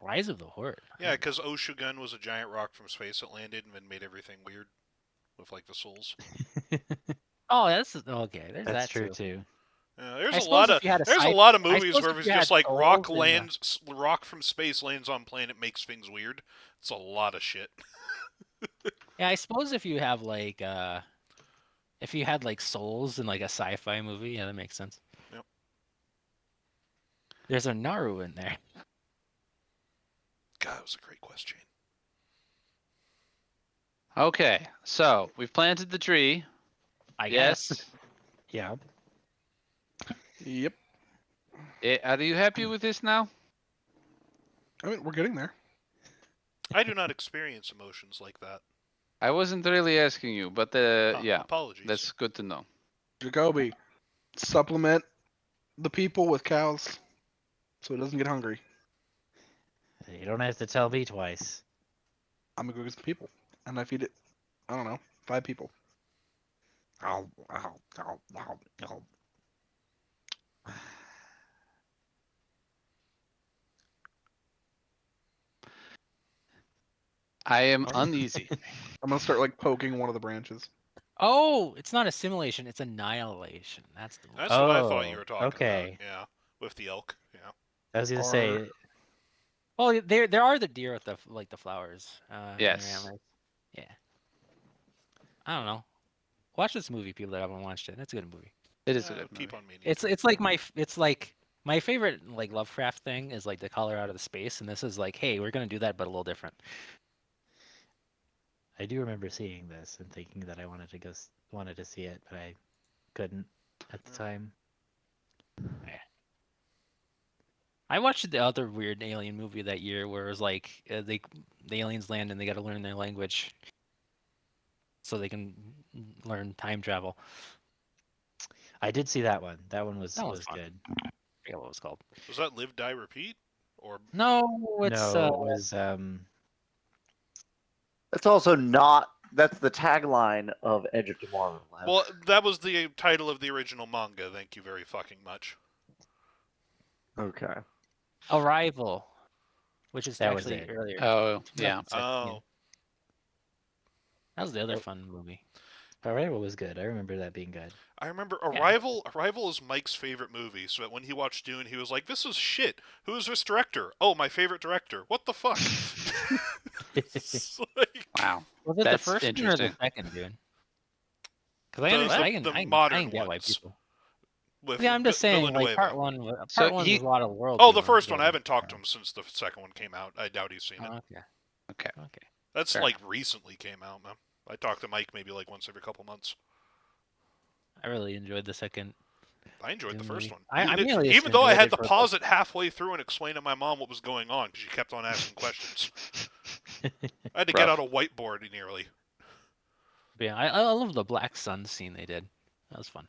Rise of the Horde. Yeah, because Oshugun was a giant rock from space that landed and then made everything weird with like the souls. Oh, that's okay. There's That's that true too. too. There's I a suppose lot of if you had a there's a sci- lot of I movies suppose where if it's you just had like rock souls in the- lands, rock from space lands on planet makes things weird. It's a lot of shit. Yeah, I suppose if you have like if you had like souls in like a sci-fi movie, yeah, that makes sense. Yep. There's a Naru in there. God, that was a great question. Okay, so we've planted the tree. I Yes. guess. Yeah. Yep. Are you happy with this now? I mean, we're getting there. I do not experience emotions like that. I wasn't really asking you, but yeah, Apologies. that's good to know. Jacoby, supplement the people with cows so it doesn't get hungry. You don't have to tell me twice. I'm gonna go get some people, and I feed it. I don't know, 5 people. I am uneasy. I'm gonna start like poking one of the branches. Oh, it's not assimilation, it's annihilation. That's the That's what I thought you Oh, were talking okay. about. Yeah, with the elk. Yeah. I was gonna Or- say, Well, there are the deer with the like the flowers. In their Yes. antlers. Yeah. I don't know. Watch this movie, people that haven't watched it. It's a good movie. It is a good Keep movie. on meaning. It's like my favorite like Lovecraft thing is like the color out of the space, and this is like, hey, we're gonna do that, but a little different. I do remember seeing this and thinking that I wanted to see it, but I couldn't at the time. I watched the other weird alien movie that year where it was like the aliens land and they got to learn their language so they can learn time travel. I did see that one. That one was That one's fun. good. I forget what it was called. Was that Live, Die, Repeat? Or No, it's No, it was It's also not. That's the tagline of Edge of Tomorrow. well, that was the title of the original manga. Thank you very fucking much. Okay. Arrival, which is That was actually it. earlier. Oh, yeah. Oh, That was the other Oh. fun movie. Arrival was good. I remember that being good. I remember Arrival. Arrival is Mike's favorite movie. So when he watched Dune, he was like, "This is shit. Who is this director? Oh, my favorite director. What the fuck?" It's like, Wow. Was it That's the first one or the interesting. second, dude? Because I The- understand, the I modern can get why ones. people. with Yeah, I'm just saying, like Villanueva. part one So was he- a lot of world. Oh, the first one. I haven't talked to him since the second one came out. I doubt he's seen it. Okay. Okay. Okay. That's fair like recently came out, man. I talk to Mike maybe like once every couple months. I really enjoyed the second. I enjoyed the Dune first movie. one. I even mainly even just though I enjoyed had it to for the- pause it halfway through and explain to my mom what was going on because she kept on asking questions. I had to get Rough. out a whiteboard nearly. But yeah, I love the Black Sun scene they did. That was fun.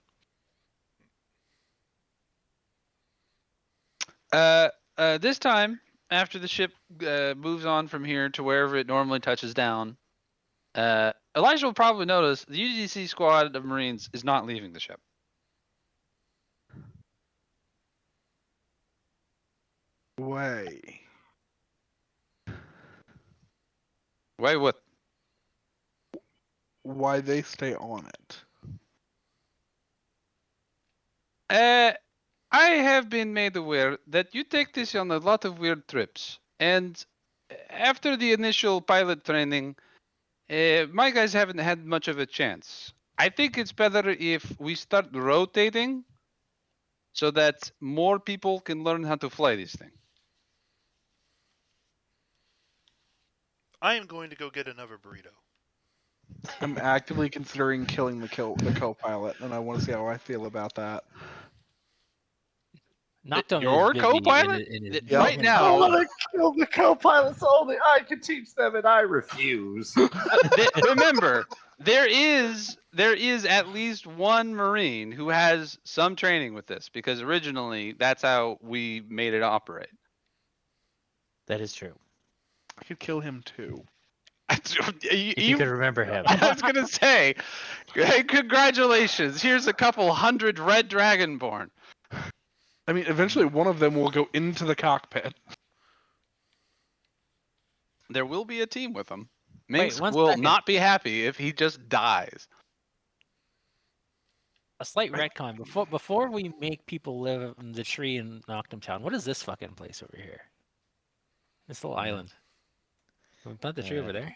This time, after the ship moves on from here to wherever it normally touches down, Elijah will probably notice the UDC squad of Marines is not leaving the ship. Way. Wait, what? Why they stay on it? I have been made aware that you take this on a lot of weird trips, and after the initial pilot training, my guys haven't had much of a chance. I think it's better if we start rotating so that more people can learn how to fly this thing. I am going to go get another burrito. I'm actively considering killing the co-pilot, and I want to see how I feel about that. Noctum Your is busy co-pilot? in Right his now- I want to kill the co-pilots only. I can teach them, and I refuse. Remember, there is at least one Marine who has some training with this, because originally that's how we made it operate. That is true. I could kill him too. If you could remember him. I was gonna say, hey, congratulations. Here's a couple hundred red dragonborn. I mean, eventually one of them will go into the cockpit. There will be a team with him. Wait, Minx one will second. not be happy if he just dies. A slight retcon. Before we make people live in the tree in Noctum Town, what is this fucking place over here? This little island. Can we plant the tree over there?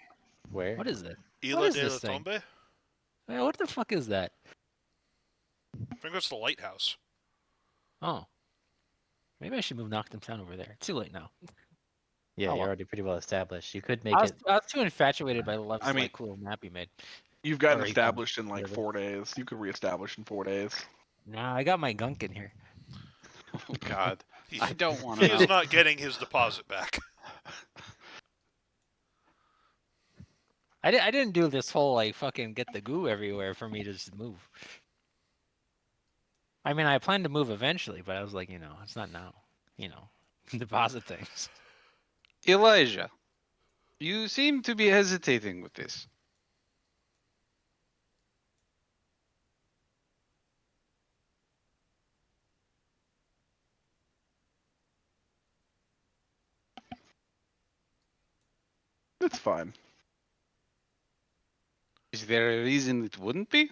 Where? What is it? Isla is de this la thing? Tombe? Hey, what the fuck is that? I think that's the lighthouse. Oh. Maybe I should move Noctum Town over there. Too late now. Yeah, Oh, you're well. already pretty well established. You could make I was it. too infatuated by the left I mean- like cool map you made. You've gotten Or he established in like whatever. 4 days. You could reestablish in 4 days. Nah, I got my gunk in here. Oh God, He, I don't want he to is know. not getting his deposit back. I didn't do this whole like fucking get the goo everywhere for me to just move. I mean, I plan to move eventually, but I was like, it's not now. Deposit things. Elijah, you seem to be hesitating with this. It's fine. Is there a reason it wouldn't be?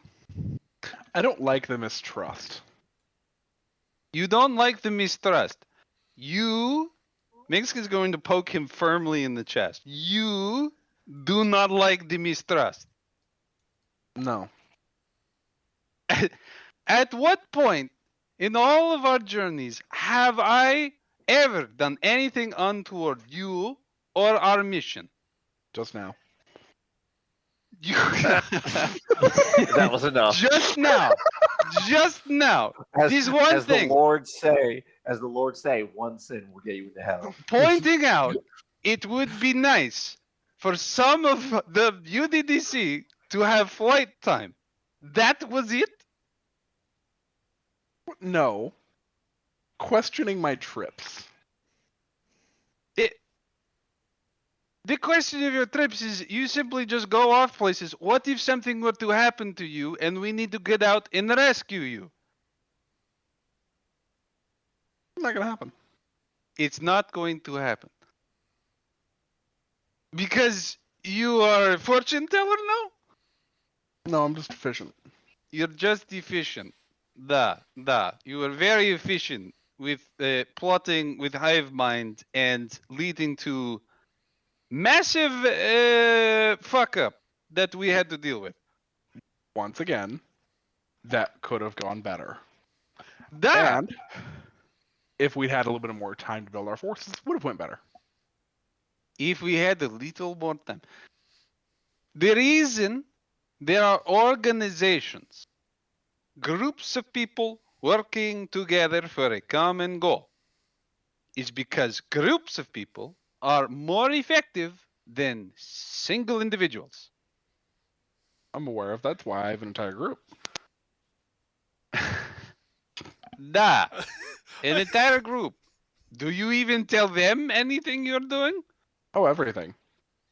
I don't like the mistrust. You don't like the mistrust. Minsk is going to poke him firmly in the chest. You do not like the mistrust. No. At what point in all of our journeys have I ever done anything untoward you or our mission? Just now. You That was enough. just now. As, This one as thing. the Lord say, one sin will get you into hell. Pointing out it would be nice for some of the UDDC to have flight time. That was it? No. Questioning my trips. The question of your trips is you simply just go off places. What if something were to happen to you and we need to get out and rescue you? Not gonna happen. It's not going to happen. Because you are a fortune teller now? No, I'm just efficient. You're just efficient. You are very efficient with plotting with hive mind and leading to massive fuck up that we had to deal with. Once again, that could have gone better. Da! And if we'd had a little bit more time to build our forces, would have went better. If we had a little more time. The reason there are organizations, groups of people working together for a common goal, is because groups of people are more effective than single individuals. I'm aware of that's why I have an entire group. Da! An entire group. Do you even tell them anything you're doing? Oh, everything.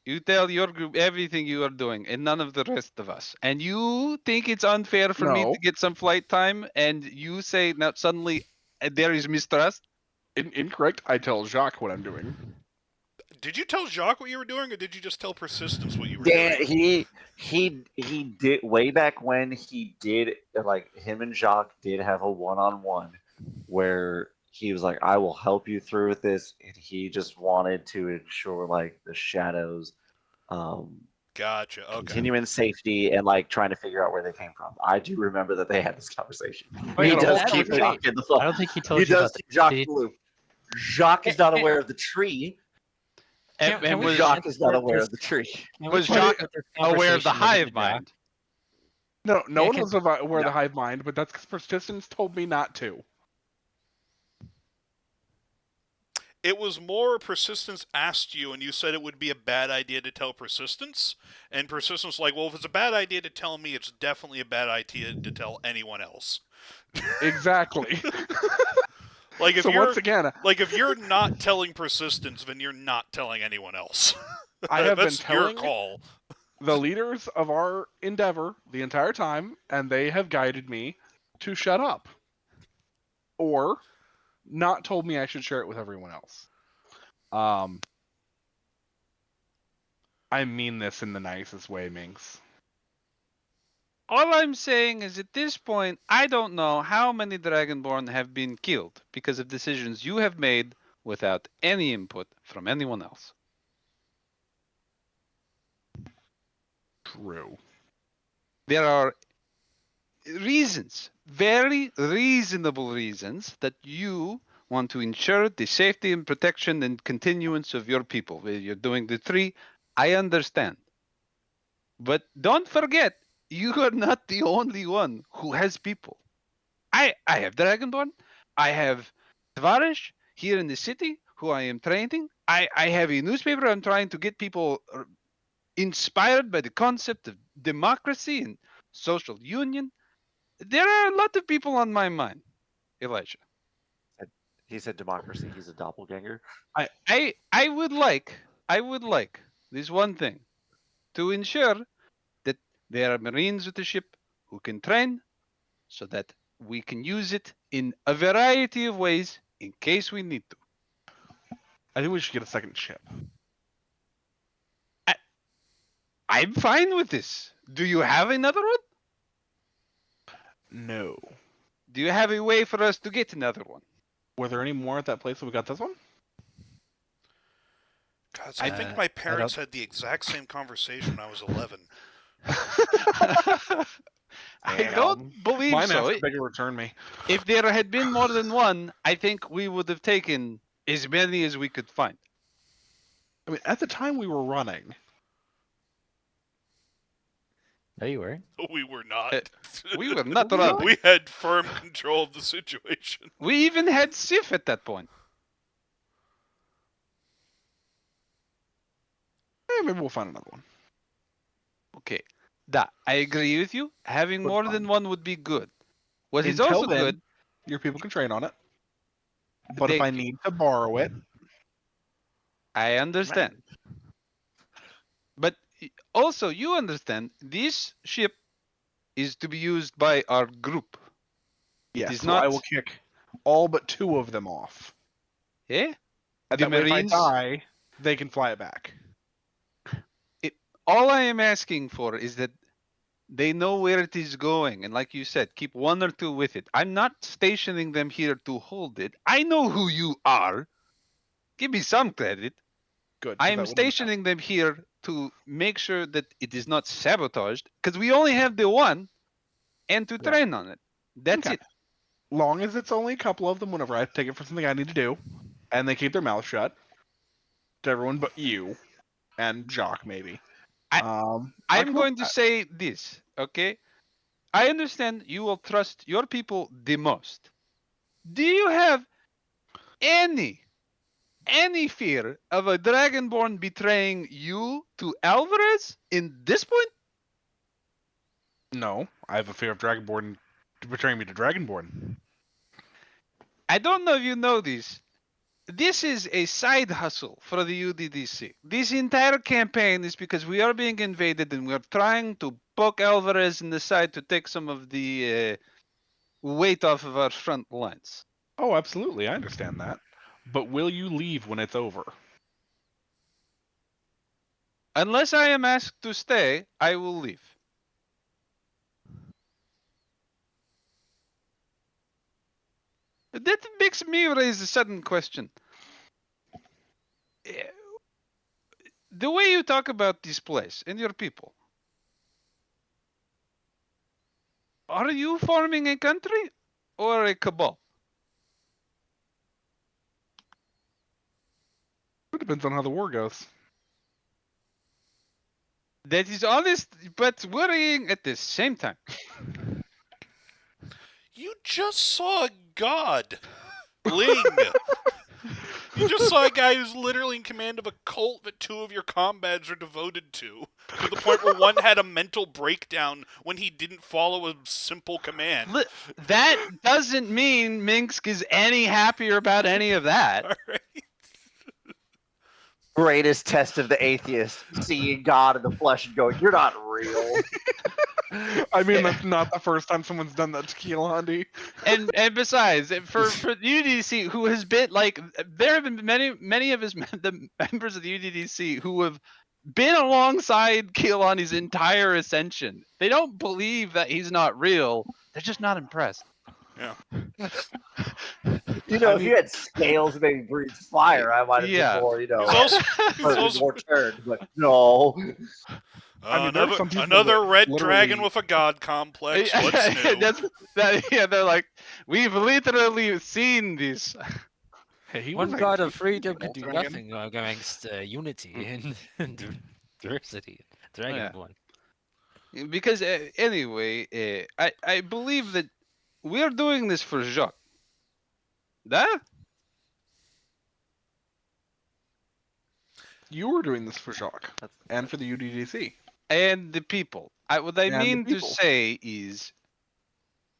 You tell your group everything you are doing and none of the rest of us. And you think it's unfair for me No. to get some flight time and you say now suddenly there is mistrust? Incorrect. I tell Jacques what I'm doing. Did you tell Jacques what you were doing, or did you just tell Persistence what you were Dan, doing? he did way back when he did, like, him and Jacques did have a one-on-one where he was like, I will help you through with this, and he just wanted to ensure like the shadows Gotcha. Okay. continue in safety and like trying to figure out where they came from. I do remember that they had this conversation. They He had a whole does keep conversation. Jacques in the I don't think he He told you does about the. keep Jacques Did in he- the loop. Jacques is not aware of the tree. Can And we was Jacques is not insert aware this- of the tree. can we was put Jacques this aware of the conversation into hive Jacques? mind? No Yeah, one can- was aware of the No. hive mind, but that's because persistence told me not to. It was more Persistence asked you, and you said it would be a bad idea to tell Persistence, and Persistence like, well, if it's a bad idea to tell me, it's definitely a bad idea to tell anyone else. Exactly. Like if So you're once again, if you're not telling Persistence, then you're not telling anyone else. I have been That's your telling call. the leaders of our endeavor the entire time, and they have guided me to shut up. Or not told me I should share it with everyone else. I mean this in the nicest way, Minx. All I'm saying is at this point, I don't know how many Dragonborn have been killed because of decisions you have made without any input from anyone else. True. There are reasons, very reasonable reasons, that you want to ensure the safety and protection and continuance of your people. You're doing the tree. I understand. But don't forget, you are not the only one who has people. I have Dragonborn. I have Tvarish here in the city who I am training. I have a newspaper. I'm trying to get people inspired by the concept of democracy and social union. There are a lot of people on my mind, Elijah. He said democracy. He's a doppelganger. I would like this one thing to ensure that there are Marines with the ship who can train so that we can use it in a variety of ways in case we need to. I think we should get a second ship. I'm fine with this. Do you have another one? No. Do you have a way for us to get another one? Were there any more at that place when we got this one? God, I think my parents had the exact same conversation when I was 11. I don't believe Mine so. asked if they could return me. If there had been more than one, I think we would have taken as many as we could find. I mean, at the time we were running. No, you weren't. We were not. We were not running. We had firm control of the situation. We even had Sif at that point. Maybe we'll find another one. Okay. I agree with you. Having But more fine. than one would be good. What is Until also then, good, your people can train on it. But if They- I need to borrow it, I understand. But also, you understand, this ship is to be used by our group. yes, is so not- I will kick all but 2 of them off. Eh? And The that way if I Marines- die, they can fly it back. All I am asking for is that they know where it is going. And like you said, keep 1 or 2 with it. I'm not stationing them here to hold it. I know who you are. Give me some credit. Good. 'cause I that am wouldn't stationing them here to make sure that it is not sabotaged, because we only have the one, and to Yeah. train on it. That's Okay. it. long as it's only a couple of them whenever I take it for something I need to do, and they keep their mouth shut. To everyone but you and Jacques, maybe. I'm come going up to with say this, okay? I understand you will trust your people the most. Do you have any fear of a Dragonborn betraying you to Alvarez in this point? that. No, I have a fear of Dragonborn betraying me to Dragonborn. I don't know if you know this. This is a side hustle for the UDDC. This entire campaign is because we are being invaded and we're trying to poke Alvarez in the side to take some of the weight off of our front lines. Oh, absolutely, I understand that. But will you leave when it's over? Unless I am asked to stay, I will leave. That makes me raise a sudden question. the way you talk about this place and your people, are you forming a country or a cabal? It depends on how the war goes. That is honest, but worrying at the same time. You just saw a god. Ling! You just saw a guy who's literally in command of a cult that 2 of your combats are devoted to the point where one had a mental breakdown when he didn't follow a simple command. That doesn't mean Minsk is any happier about any of that. All right. Greatest test of the atheist, seeing God in the flesh and going, "You're not real." I mean, that's not the first time someone's done that to Keelandi. And besides, for the UDDC, who has been like, there have been many of the members of the UDDC who have been alongside Keelandi's entire ascension. They don't believe that he's not real. They're just not impressed. Yeah. You know, I if mean- you had scales that maybe breathes fire, I might have Yeah. been more, you know, He's also, slightly more turned. But no, I mean, there are some people another that red literally- dragon with a god complex. What's new? Yeah, they're like, we've literally seen this. Hey, he One was god a of freedom could Dragon. do nothing against unity and diversity. Dragonborn. Because anyway, I believe that we're doing this for Jacques. That? You were doing this for Jacques that's and for the UDDC. And the people. What I And the mean to people. say is,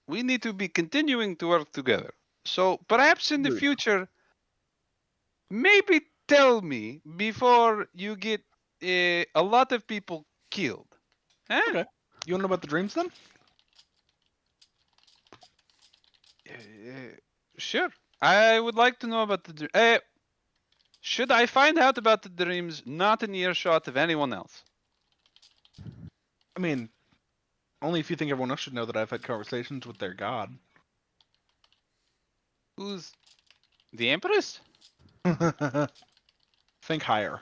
we need to be continuing to work together. So perhaps in the Agreed. future, maybe tell me before you get a lot of people killed. Huh? Okay. You want to know about the dreams then? Sure. I would like to know about the. Should I find out about the dreams not in earshot of anyone else? I mean, only if you think everyone else should know that I've had conversations with their god. Who's the Empress? Think higher.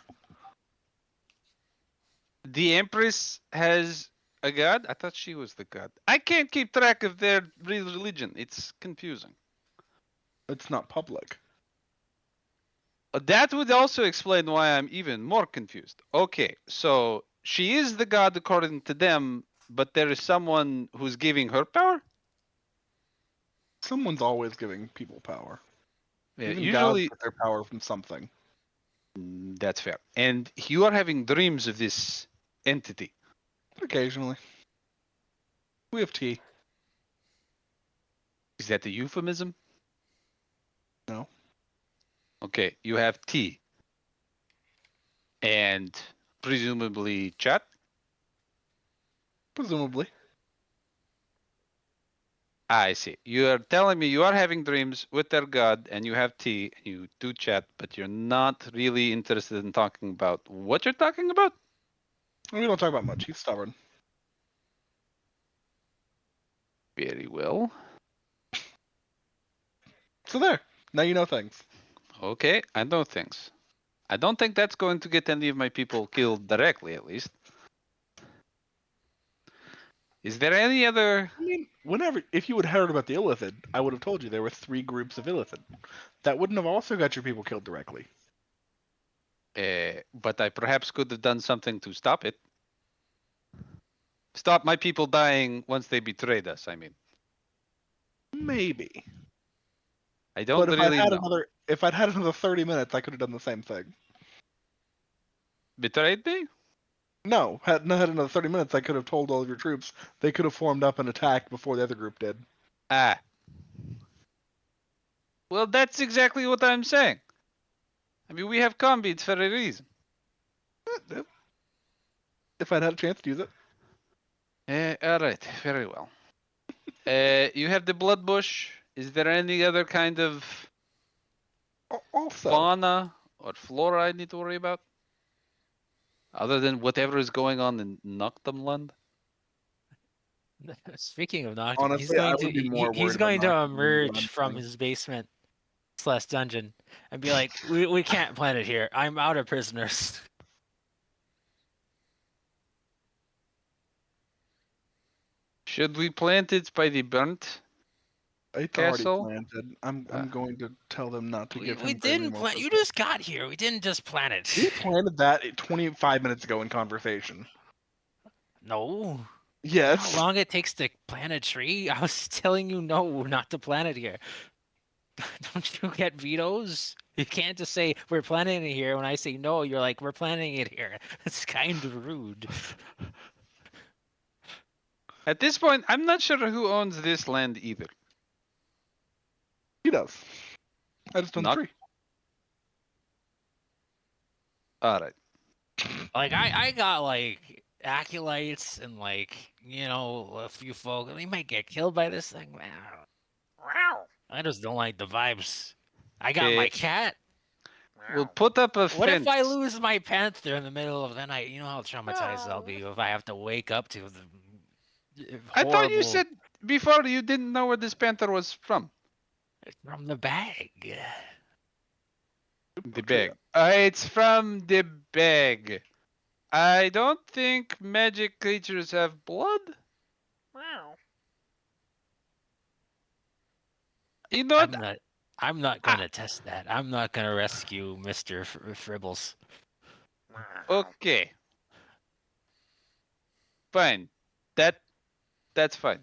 The Empress has a god? I thought she was the god. I can't keep track of their real religion. It's confusing. It's not public. That would also explain why I'm even more confused. Okay, so she is the god according to them, but there is someone who's giving her power? Someone's always giving people power. Yeah, Even usually, gods get their power from something. that's fair. And you are having dreams of this entity. Occasionally. We have tea. Is that a euphemism? No. Okay, you have tea. And presumably chat? Presumably. I see. You are telling me you are having dreams with their god and you have tea and you do chat, but you're not really interested in talking about what you're talking about? We don't talk about much. He's stubborn. Very well. So there. Now you know things. Okay, I know things. I don't think that's going to get any of my people killed directly, at least. Is there any other... I mean, if you had heard about the Illithid, I would have told you there were 3 groups of Illithid. That wouldn't have also got your people killed directly. but I perhaps could have done something to stop it. Stop my people dying once they betrayed us, I mean. Maybe. I don't But if really know. if I'd had another 30 minutes, I could have done the same thing. Betrayed me? No, had another 30 minutes, I could have told all of your troops they could have formed up and attacked before the other group did. Ah. Well, that's exactly what I'm saying. I mean, we have combats for a reason. If I'd had a chance to use it. All right, very well. You have the blood bush. Is there any other kind of Also, fauna or flora I need to worry about? Other than whatever is going on in Noctumland? Speaking of Nocturne, he's Honestly, I going would be more he's worried about going to Nocturne than emerge Blood from thing. his basement / dungeon and be like, we can't plant it here. I'm out of prisoners. Should we plant it by the burnt? It's Castle? already planted. I'm going to tell them not to give We him very didn't more. plant. You just got here. We didn't just plant it. We planted that 25 minutes ago in conversation. No. Yes. How long it takes to plant a tree? I was telling you no, not to plant it here. Don't you get vetoes? You can't just say we're planting it here when I say no. You're like we're planting it here. It's kind of rude. At this point, I'm not sure who owns this land either. He does. I just done Not- 3. All right. Like I got like acolytes and like a few folk. They might get killed by this thing. I just don't like the vibes. I got my Okay. cat. We'll put up a What fence. if I lose my panther in the middle of the night? You know how traumatized I'll be if I have to wake up to the I thought you horrible said before you didn't know where this panther was from. from the bag. The bag. It's from the bag. I don't think magic creatures have blood. You know what? I'm not going to test that. I'm not going to rescue Mr. Fribbles. Okay. Fine. That's fine.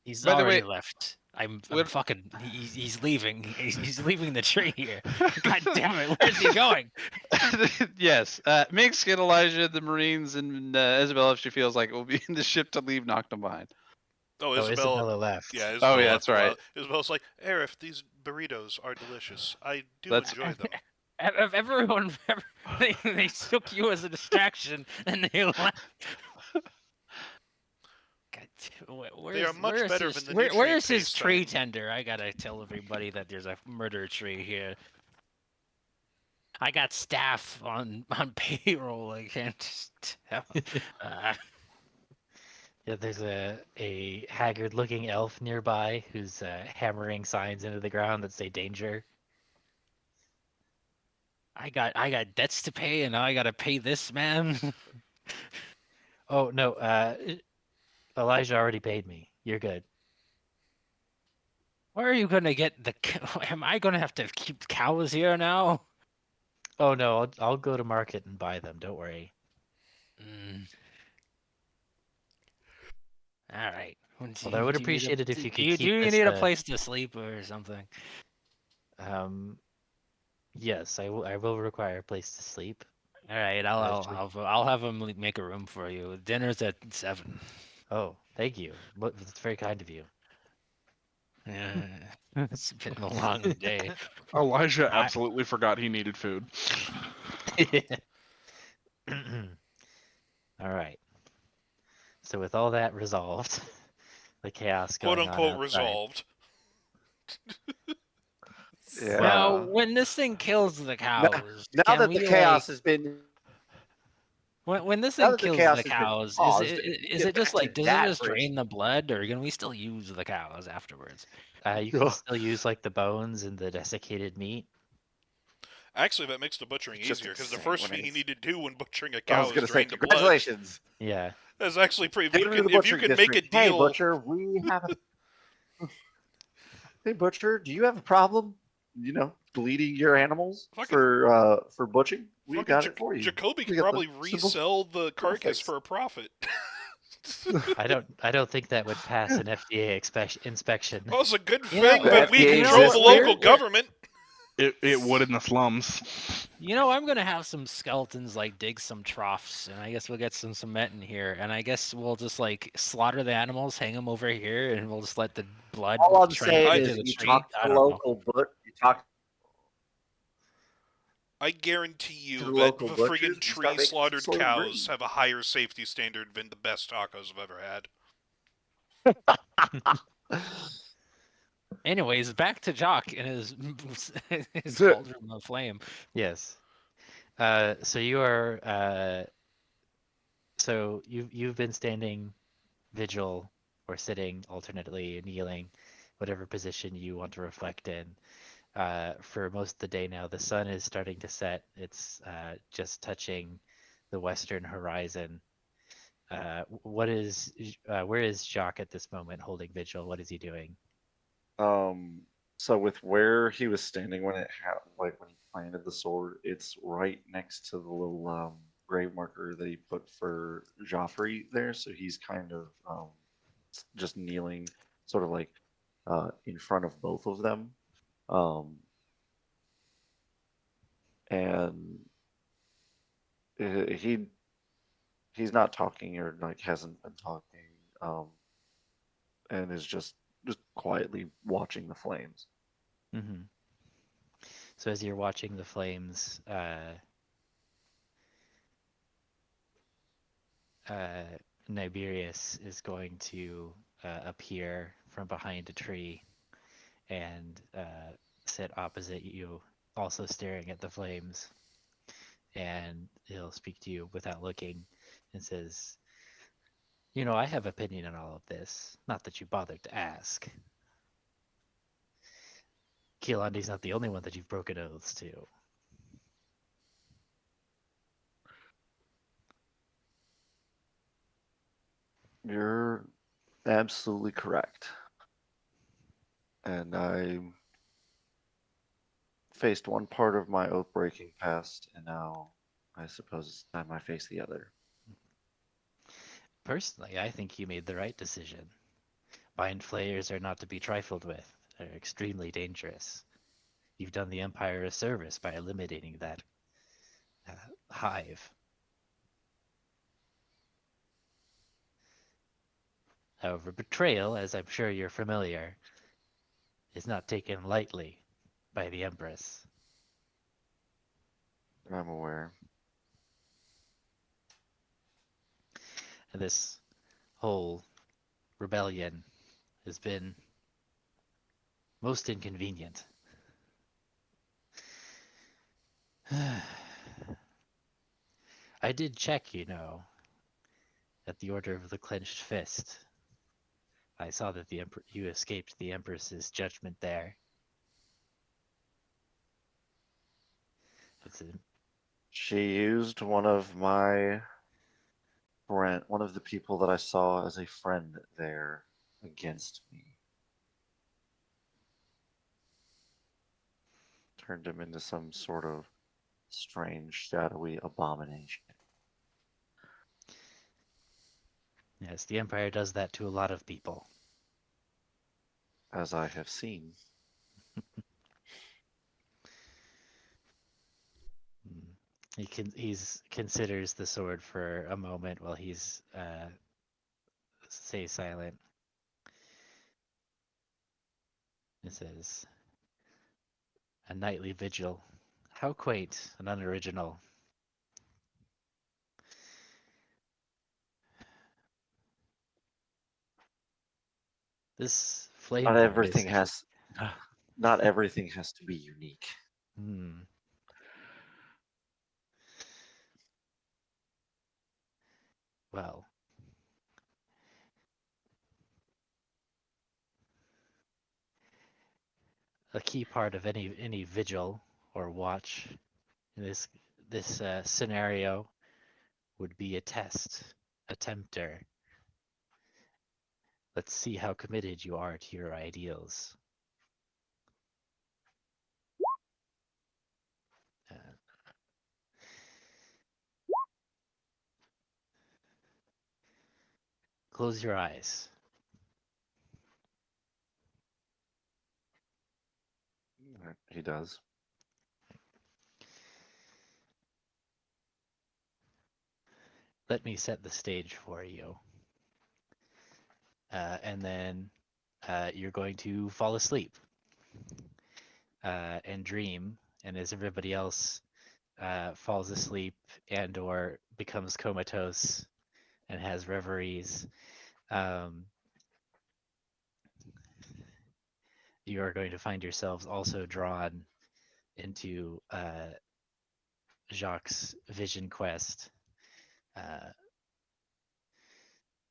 He's By the already way, left. I'm we're- fucking. He's leaving. He's leaving the tree here. God damn it! Where's he going? Yes. Mix, get Elijah, the Marines, and Isabel if she feels like it will be in the ship to leave Noctum behind. Oh, Oh, Isabella. Isabella left. Yeah, Oh, Isabella yeah, left that's a while. right. Isabella's like, Arif, these burritos are delicious. I do That's- enjoy them. If everyone, they took you as a distraction and they left. God, They are much where's better his, than the where, nutrient where's his paste tree thing. tender? I gotta tell everybody that there's a murder tree here. I got staff on payroll. I can't just tell. Yeah, there's a haggard-looking elf nearby who's hammering signs into the ground that say danger. I got debts to pay, and now I gotta pay this man. Oh no, Elijah already paid me. You're good. Where are you gonna get the? Am I gonna have to keep cows here now? Oh no, I'll go to market and buy them. Don't worry. Mm. All right. Although I would Do you need appreciate it if you could keep do you this. need a place to sleep or something? Yes, I will require a place to sleep. All right, I'll have him make a room for you. Dinner's at 7. Oh, thank you. That's very kind of you. Yeah, it's been a long day. Elijah I- absolutely forgot he needed food. All right. So with all that resolved, the chaos Quote going on unquote outside. resolved. Yeah. Now, when this thing kills the cows, Now can that we the chaos has been when this now thing that the kills chaos the has been cows, caused, is get it just back to like does it that just bridge. drain the blood, or can we still use the cows afterwards? You can still use like the bones and the desiccated meat. Actually, that makes the butchering It's just easier, because the insane first when thing you it's- need to do when butchering a I cow was is gonna say, drain the blood. congratulations. Yeah. That's actually pretty. Take him to the If you butchering can make a district. Hey, deal, butcher, we have a. Hey, butcher, do you have a problem? You know, bleeding your animals Fucking- for butchering? We fucking got it for you. Jacoby We could got the probably simple- resell the carcass fix. for a profit. I don't think that would pass an FDA inspection. Well, it's a good You know, thing The that we FDA control the exists local here? government. It would in the slums. You know, I'm gonna have some skeletons like dig some troughs, and I guess we'll get some cement in here, and I guess we'll just like slaughter the animals, hang them over here, and we'll just let the blood All I'm train saying into is, the you tree. talk to I the don't know. local you talk I guarantee to you the that local the butchers friggin' and tree start making some slaughtered sort of cows breed. have a higher safety standard than the best tacos I've ever had. Anyways, back to Jacques and his his Zip. cauldron of flame. Yes. So you are so you've been standing vigil or sitting alternately, kneeling, whatever position you want to reflect in. For most of the day now, the sun is starting to set. It's just touching the western horizon. What is where is Jacques at this moment holding vigil? What is he doing? Um, so with where he was standing when like when he planted the sword, it's right next to the little grave marker that he put for Joffrey there. So he's kind of just kneeling, sort of like in front of both of them, um, and he he's not talking or like hasn't been talking, um, and is just quietly watching the flames. Mm-hmm. So as you're watching the flames, uh, Niberius is going to appear from behind a tree and sit opposite you, also staring at the flames. And he'll speak to you without looking and says, "You know, I have opinion on all of this. Not that you bothered to ask. Keelandi's not the only one that you've broken oaths to." You're absolutely correct. And I faced one part of my oath breaking past, and now I suppose it's time I face the other. Personally, I think you made the right decision. Mind flayers are not to be trifled with. They're extremely dangerous. You've done the Empire a service by eliminating that uh, hive. However, betrayal, as I'm sure you're familiar, is not taken lightly by the Empress. I'm aware. And this whole rebellion has been most inconvenient. I did check, you know, at the Order of the Clenched Fist. I saw that you escaped the Empress's judgment there. It's a, She used one of the people that I saw as a friend there against me. Turned him into some sort of strange, shadowy abomination. yes, the Empire does that to a lot of people. As I have seen. Mm. He's considers the sword for a moment while he's stays silent. It says, "A nightly vigil. How quaint and unoriginal. This Not flamethrower is." everything has not everything has to be unique. Hmm. Well, a key part of any vigil or watch in this scenario would be a test, a tempter. Let's see how committed you are to your ideals. Uh, close your eyes. He does. Let me set the stage for you. And then you're going to fall asleep and dream. And as everybody else falls asleep and or becomes comatose and has reveries, um, you are going to find yourselves also drawn into Jacques' vision quest. Uh,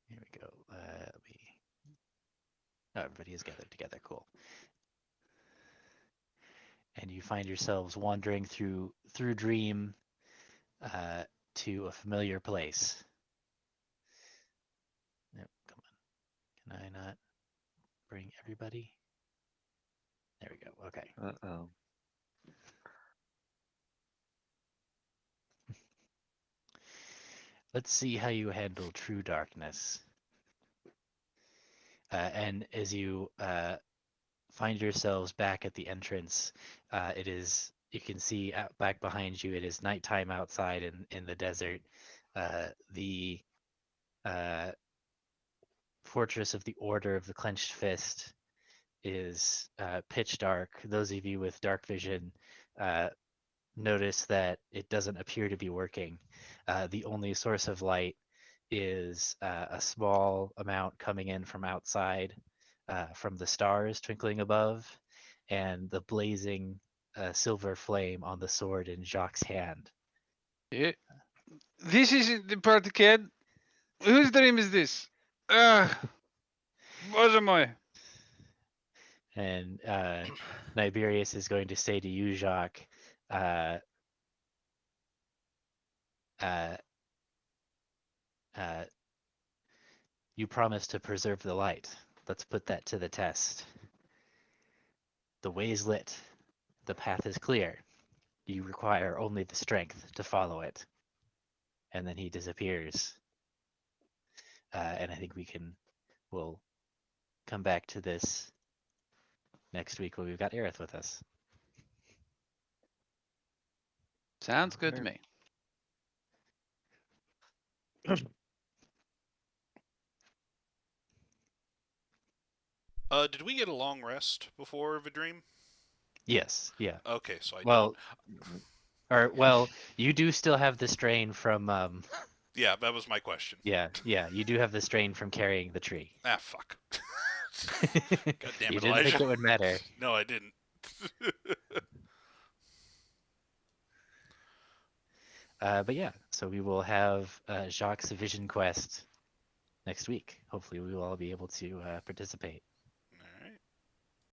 here we go. Oh, everybody is gathered together. Cool. And you find yourselves wandering through dream, to a familiar place. Yep, come on. Can I not bring everybody? There we go. Okay. Uh-oh. Let's see how you handle true darkness. And as you find yourselves back at the entrance, you can see out back behind you, it is nighttime outside in the desert. The Fortress of the Order of the Clenched Fist is pitch dark. Those of you with dark vision uh, notice that it doesn't appear to be working. The only source of light is a small amount coming in from outside, from the stars twinkling above, and the blazing silver flame on the sword in Jacques' hand. Yeah. This is the party, kid. Whose dream is this? Ugh. Bother my. And Niberius is going to say to you, Jacques, uh, uh, uh, you promised to preserve the light. Let's put that to the test. The way is lit. The path is clear. You require only the strength to follow it. And then he disappears. And I think we'll come back to this next week when we've got Aerith with us. Sounds good to Alright. me. Did we get a long rest before the dream? Yes, yeah. Okay, so I Well, don't. well, you do still have the strain from Yeah, that was my question. yeah, you do have the strain from carrying the tree. Ah, fuck. God damn You it, didn't think Elijah. it would matter. No, I didn't. But yeah, so we will have Jacques' Vision Quest next week. Hopefully, we will all be able to participate.